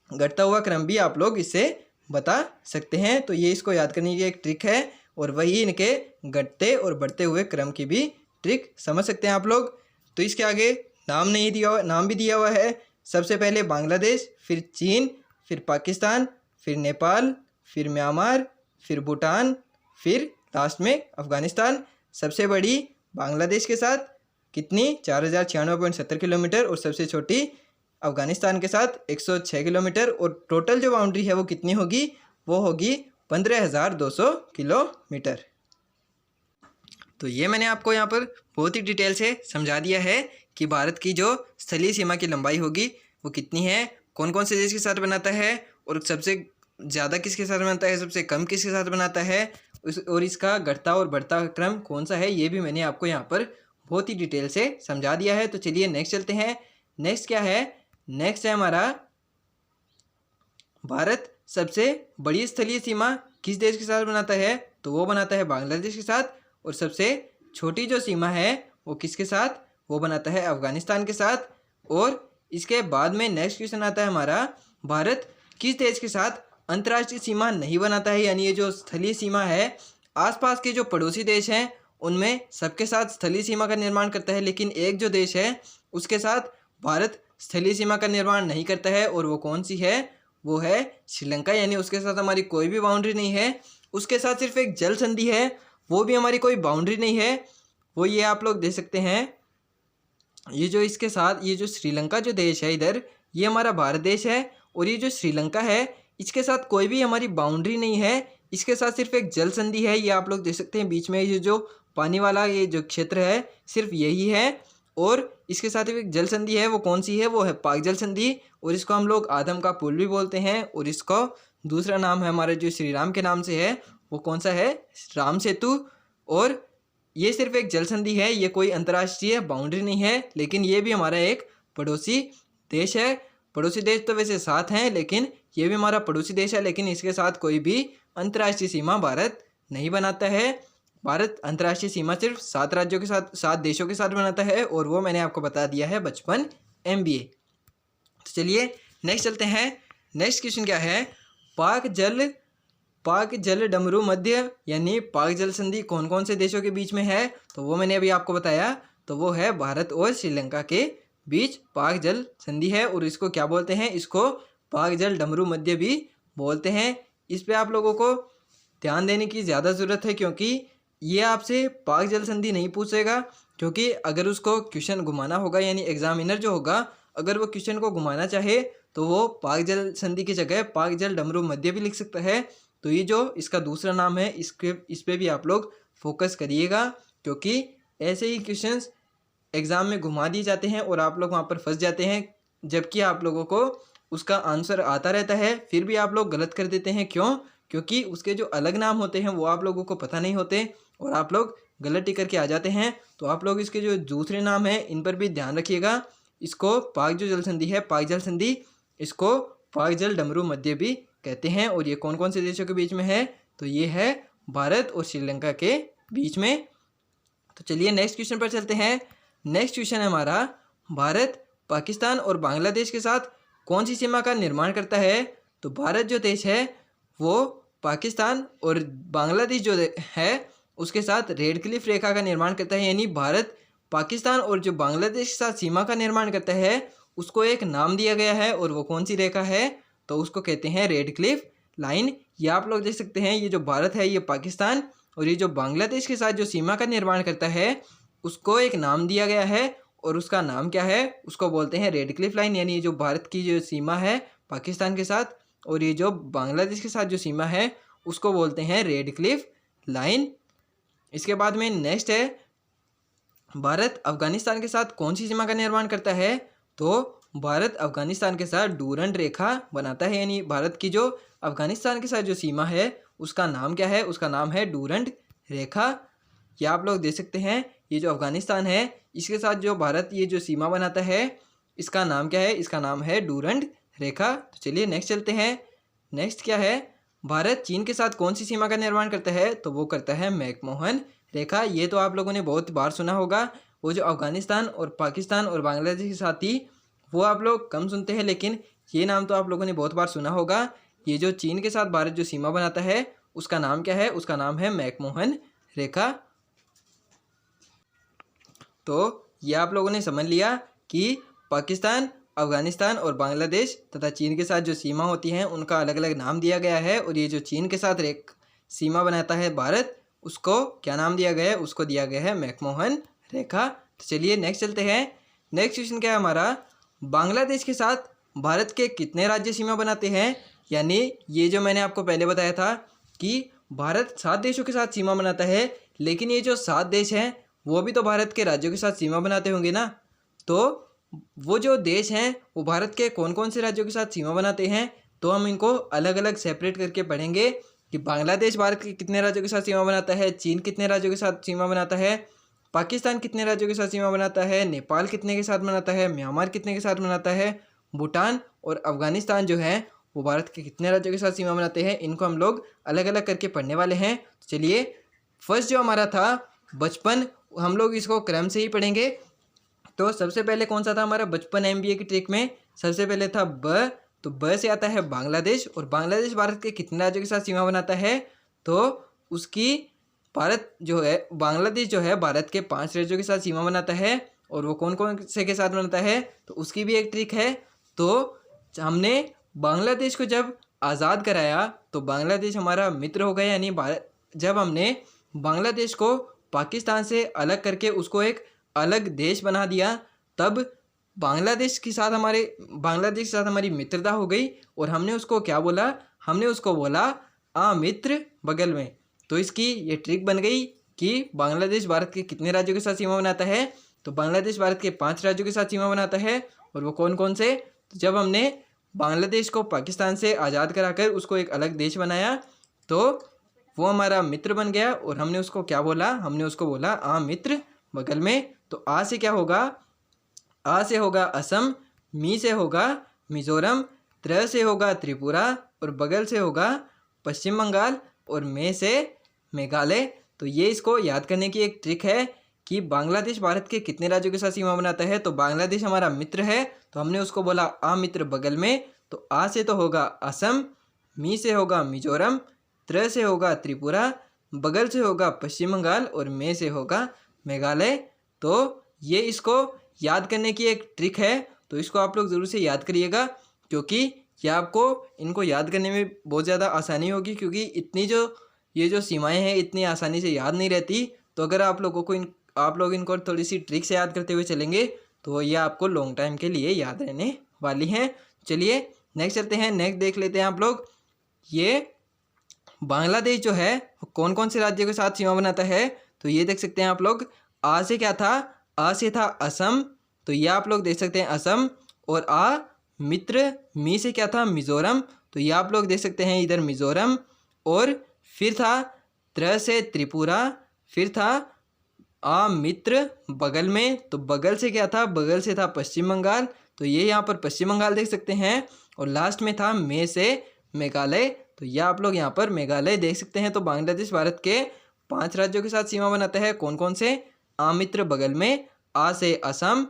A: घटता हुआ क्रम भी आप लोग इससे बता सकते हैं। तो ये इसको याद करने की एक ट्रिक है और वही इनके घटते और बढ़ते हुए क्रम की भी ट्रिक समझ सकते हैं आप लोग। तो इसके आगे नाम नहीं दिया हुआ, नाम भी दिया हुआ है। सबसे पहले बांग्लादेश, फिर चीन, फिर पाकिस्तान, फिर नेपाल, फिर म्यांमार, फिर भूटान, फिर लास्ट में अफगानिस्तान। सबसे बड़ी बांग्लादेश के साथ कितनी 4096.70 किलोमीटर और सबसे छोटी अफगानिस्तान के साथ 106 किलोमीटर और टोटल जो बाउंड्री है वो कितनी होगी, वो होगी 15,200 किलोमीटर। तो ये मैंने आपको यहाँ पर बहुत ही डिटेल से समझा दिया है कि भारत की जो स्थलीय सीमा की लंबाई होगी वो कितनी है, कौन कौन से देश के साथ बनाता है और सबसे ज़्यादा किसके साथ बनाता है, सबसे कम किसके साथ बनाता है, और इसका घटता और बढ़ता क्रम कौन सा है, ये भी मैंने आपको यहाँ पर बहुत ही डिटेल से समझा दिया है। तो चलिए नेक्स्ट चलते हैं। नेक्स्ट क्या है, नेक्स्ट है हमारा भारत सबसे बड़ी स्थलीय सीमा किस देश के साथ बनाता है, तो वो बनाता है बांग्लादेश के साथ। और सबसे छोटी जो सीमा है वो किसके साथ, वो बनाता है अफगानिस्तान के साथ। और इसके बाद में नेक्स्ट क्वेश्चन आता है हमारा, भारत किस देश के साथ अंतर्राष्ट्रीय सीमा नहीं बनाता है, यानी ये जो स्थलीय सीमा है आसपास के जो पड़ोसी देश हैं उनमें सबके साथ स्थलीय सीमा का निर्माण करता है, लेकिन एक जो देश है उसके साथ भारत स्थलीय सीमा का निर्माण नहीं करता है। और वो कौन सी है, वो है श्रीलंका, यानी उसके साथ हमारी कोई भी बाउंड्री नहीं है, उसके साथ सिर्फ एक जल संधि है, वो भी हमारी कोई बाउंड्री नहीं है। वो ये आप लोग देख सकते हैं, ये जो इसके साथ ये जो श्रीलंका जो देश है इधर, ये हमारा भारत देश है और ये जो श्रीलंका है इसके साथ कोई भी हमारी बाउंड्री नहीं है, इसके साथ सिर्फ एक जल संधि है। ये आप लोग देख सकते हैं बीच में ये जो पानी वाला ये जो क्षेत्र है सिर्फ यही है। और इसके साथ एक जल संधि है, वो कौन सी है, वो है पाक जल संधि और इसको हम लोग आदम का पुल भी बोलते हैं। और इसको दूसरा नाम है हमारे जो श्री राम के नाम से है, वो कौन सा है, राम सेतु। और ये सिर्फ एक जल संधि है, ये कोई अंतर्राष्ट्रीय बाउंड्री नहीं है, लेकिन ये भी हमारा एक पड़ोसी देश है। पड़ोसी देश तो वैसे 7 हैं, लेकिन ये भी हमारा पड़ोसी देश है, लेकिन इसके साथ कोई भी अंतर्राष्ट्रीय सीमा भारत नहीं बनाता है। भारत अंतर्राष्ट्रीय सीमा सिर्फ 7 राज्यों के साथ, 7 देशों के साथ बनाता है और वो मैंने आपको बता दिया है बचपन MBA। तो चलिए नेक्स्ट चलते हैं। नेक्स्ट क्वेश्चन क्या है, पाक जल डमरू मध्य यानी पाक जल संधि कौन कौन से देशों के बीच में है, तो वो मैंने अभी आपको बताया, तो वो है भारत और श्रीलंका के बीच पाक जल संधि है। और इसको क्या बोलते हैं, इसको पाक जल डमरू मध्य भी बोलते हैं। इस पे आप लोगों को ध्यान देने की ज़्यादा ज़रूरत है, क्योंकि ये आपसे पाक जल संधि नहीं पूछेगा, क्योंकि अगर उसको क्वेश्चन घुमाना होगा, यानी एग्जामिनर जो होगा अगर वो क्वेश्चन को घुमाना चाहे तो वो पाक जल संधि की जगह पाक जल डमरू मध्य भी लिख सकता है। तो ये जो इसका दूसरा नाम है इस पे भी आप लोग फोकस करिएगा, क्योंकि ऐसे ही क्वेश्चंस एग्ज़ाम में घुमा दिए जाते हैं और आप लोग वहाँ पर फंस जाते हैं, जबकि आप लोगों को उसका आंसर आता रहता है, फिर भी आप लोग गलत कर देते हैं। क्यों, क्योंकि उसके जो अलग नाम होते हैं वो आप लोगों को पता नहीं होते और आप लोग गलत टिक करके आ जाते हैं। तो आप लोग इसके जो दूसरे नाम हैं इन पर भी ध्यान रखिएगा। इसको पाक जो जल संधि है, पाक जल संधि, इसको पाक जल डमरू मध्य भी कहते हैं। और ये कौन कौन से देशों के बीच में है, तो ये है भारत और श्रीलंका के बीच में। तो चलिए नेक्स्ट क्वेश्चन पर चलते हैं। नेक्स्ट क्वेश्चन है हमारा, भारत पाकिस्तान और बांग्लादेश के साथ कौन सी सीमा का निर्माण करता है। तो भारत जो देश है वो पाकिस्तान और बांग्लादेश जो है उसके साथ रेड क्लिफ रेखा का निर्माण करता है। यानी भारत पाकिस्तान और जो बांग्लादेश के साथ सीमा का निर्माण करता है उसको एक नाम दिया गया है, और वो कौन सी रेखा है, तो उसको कहते हैं रेड क्लिफ लाइन। ये आप लोग देख सकते हैं, ये जो भारत है ये पाकिस्तान और ये जो बांग्लादेश के साथ जो सीमा का निर्माण करता है उसको एक नाम दिया गया है, और उसका नाम क्या है, उसको बोलते हैं रेड क्लिफ लाइन। यानी ये जो भारत की जो सीमा है पाकिस्तान के साथ और ये जो बांग्लादेश के साथ जो सीमा है उसको बोलते हैं रेड क्लिफ लाइन। इसके बाद में नेक्स्ट है, भारत अफगानिस्तान के साथ कौन सी सीमा का निर्माण करता है। तो भारत अफगानिस्तान के साथ डूरंड रेखा बनाता है। यानी भारत की जो अफगानिस्तान के साथ जो सीमा है उसका नाम क्या है, उसका नाम है डूरंड रेखा। ये आप लोग देख सकते हैं, ये जो अफगानिस्तान है इसके साथ जो भारत ये जो सीमा बनाता है इसका नाम क्या है, इसका नाम है डूरंड रेखा। तो चलिए नेक्स्ट चलते हैं। नेक्स्ट क्या है, भारत चीन के साथ कौन सी सीमा का निर्माण करता है, तो वो करता है मैकमोहन रेखा। ये तो आप लोगों ने बहुत बार सुना होगा। वो जो अफगानिस्तान और पाकिस्तान और बांग्लादेश के साथ थी वो आप लोग कम सुनते हैं, लेकिन ये नाम तो आप लोगों ने बहुत बार सुना होगा। ये जो चीन के साथ भारत जो सीमा बनाता है उसका नाम क्या है, उसका नाम है मैकमोहन रेखा। तो ये आप लोगों ने समझ लिया कि पाकिस्तान, अफगानिस्तान और बांग्लादेश तथा चीन के साथ जो सीमा होती हैं उनका अलग अलग नाम दिया गया है, और ये जो चीन के साथ सीमा बनाता है भारत उसको क्या नाम दिया गया है, उसको दिया गया है मैकमोहन रेखा। तो चलिए नेक्स्ट चलते हैं। नेक्स्ट क्वेश्चन क्या है हमारा, बांग्लादेश के साथ भारत के कितने राज्य सीमा बनाते हैं। यानी ये जो मैंने आपको पहले बताया था कि भारत 7 देशों के साथ सीमा बनाता है, लेकिन ये जो 7 देश हैं वो भी तो भारत के राज्यों के साथ सीमा बनाते होंगे ना। तो वो जो देश हैं वो भारत के कौन कौन से राज्यों के साथ सीमा बनाते हैं, तो हम इनको अलग अलग सेपरेट करके पढ़ेंगे कि बांग्लादेश भारत के कितने राज्यों के साथ सीमा बनाता है, चीन कितने राज्यों के साथ सीमा बनाता है, पाकिस्तान कितने राज्यों के साथ सीमा बनाता है, नेपाल कितने के साथ बनाता है, म्यांमार कितने के साथ बनाता है, भूटान और अफगानिस्तान जो है वो भारत के कितने राज्यों के साथ सीमा बनाते हैं। इनको हम लोग अलग अलग करके पढ़ने वाले हैं। चलिए फर्स्ट जो हमारा था बचपन, हम लोग इसको क्रम से ही पढ़ेंगे। तो सबसे पहले कौन सा था हमारा बचपन MBA की ट्रिक में, सबसे पहले था ब, तो ब से आता है बांग्लादेश। और बांग्लादेश भारत के कितने राज्यों के साथ सीमा बनाता है, तो उसकी भारत जो है बांग्लादेश जो है भारत के 5 राज्यों के साथ सीमा बनाता है। और वो कौन कौन से के साथ बनाता है, तो उसकी भी एक ट्रिक है। तो हमने बांग्लादेश को जब आज़ाद कराया तो बांग्लादेश हमारा मित्र हो गया। यानी भारत जब हमने बांग्लादेश को पाकिस्तान से अलग करके उसको एक अलग देश बना दिया तब बांग्लादेश के साथ हमारी मित्रता हो गई। और हमने उसको क्या बोला, हमने उसको बोला आ मित्र बगल में। तो इसकी ये ट्रिक बन गई कि बांग्लादेश भारत के कितने राज्यों के साथ सीमा बनाता है, तो बांग्लादेश भारत के 5 राज्यों के साथ सीमा बनाता है। और वो कौन कौन से, तो जब हमने बांग्लादेश को पाकिस्तान से आज़ाद कराकर उसको एक अलग देश बनाया तो वो हमारा मित्र बन गया। और हमने उसको क्या बोला, हमने उसको बोला आ मित्र बगल में। तो आ से क्या होगा, आ से होगा असम, मी से होगा मिजोरम, त्र से होगा त्रिपुरा और बगल से होगा पश्चिम बंगाल और मे से मेघालय। तो ये इसको याद करने की एक ट्रिक है कि बांग्लादेश भारत के कितने राज्यों के साथ सीमा बनाता है। तो बांग्लादेश हमारा मित्र है तो हमने उसको बोला आ मित्र बगल में। तो आ से तो होगा असम, मी से होगा मिजोरम, त्र से होगा त्रिपुरा, बगल से होगा पश्चिम बंगाल और मे से होगा मेघालय। तो ये इसको याद करने की एक ट्रिक है, तो इसको आप लोग ज़रूर से याद करिएगा क्योंकि ये आपको इनको याद करने में बहुत ज़्यादा आसानी होगी। क्योंकि ये जो सीमाएं हैं इतनी आसानी से याद नहीं रहती। तो अगर आप लोग इनको थोड़ी सी ट्रिक से याद करते हुए चलेंगे तो ये आपको लॉन्ग टाइम के लिए याद रहने वाली हैं। चलिए नेक्स्ट चलते हैं। नेक्स्ट देख लेते हैं आप लोग, ये बांग्लादेश जो है कौन कौन से राज्यों के साथ सीमा बनाता है। तो ये देख सकते हैं आप लोग, आ से क्या था, आ से था असम। तो ये आप लोग देख सकते हैं असम। और आ मित्र, मी से क्या था मिज़ोरम। तो ये आप लोग देख सकते हैं इधर मिज़ोरम। और फिर था त्र से त्रिपुरा, फिर था अमित्र बगल में, तो बगल से क्या था, बगल से था पश्चिम बंगाल, तो ये यहाँ पर पश्चिम बंगाल देख सकते हैं। और लास्ट में था में से मेघालय, तो यह आप लोग यहाँ पर मेघालय देख सकते हैं। तो बांग्लादेश भारत के 5 राज्यों के साथ सीमा बनाता है। कौन कौन से? अमित्र बगल में, आ से असम,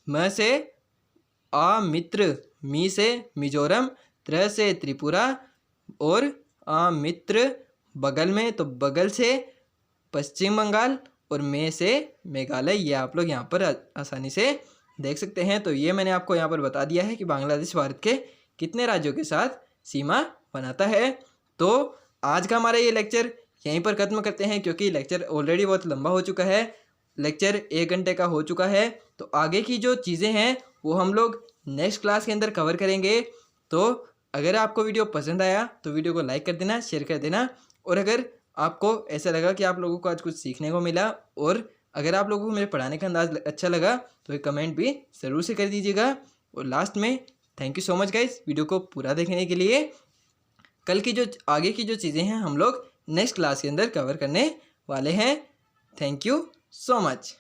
A: म से अमित्र, मी से मिजोरम, त्र से त्रिपुरा और अमित्र बगल में, तो बगल से पश्चिम बंगाल और में से मेघालय। ये आप लोग यहाँ पर आसानी से देख सकते हैं। तो ये मैंने आपको यहाँ पर बता दिया है कि बांग्लादेश भारत के कितने राज्यों के साथ सीमा बनाता है। तो आज का हमारा ये लेक्चर यहीं पर ख़त्म करते हैं, क्योंकि लेक्चर ऑलरेडी बहुत लंबा हो चुका है। लेक्चर 1 घंटे का हो चुका है। तो आगे की जो चीज़ें हैं वो हम लोग नेक्स्ट क्लास के अंदर कवर करेंगे। तो अगर आपको वीडियो पसंद आया तो वीडियो को लाइक कर देना, शेयर कर देना। और अगर आपको ऐसा लगा कि आप लोगों को आज कुछ सीखने को मिला और अगर आप लोगों को मेरे पढ़ाने का अंदाज अच्छा लगा तो एक कमेंट भी ज़रूर से कर दीजिएगा। और लास्ट में thank you so much guys video को पूरा देखने के लिए। कल की जो आगे की जो चीज़ें हैं हम लोग नेक्स्ट क्लास के अंदर कवर करने वाले हैं। Thank you so much.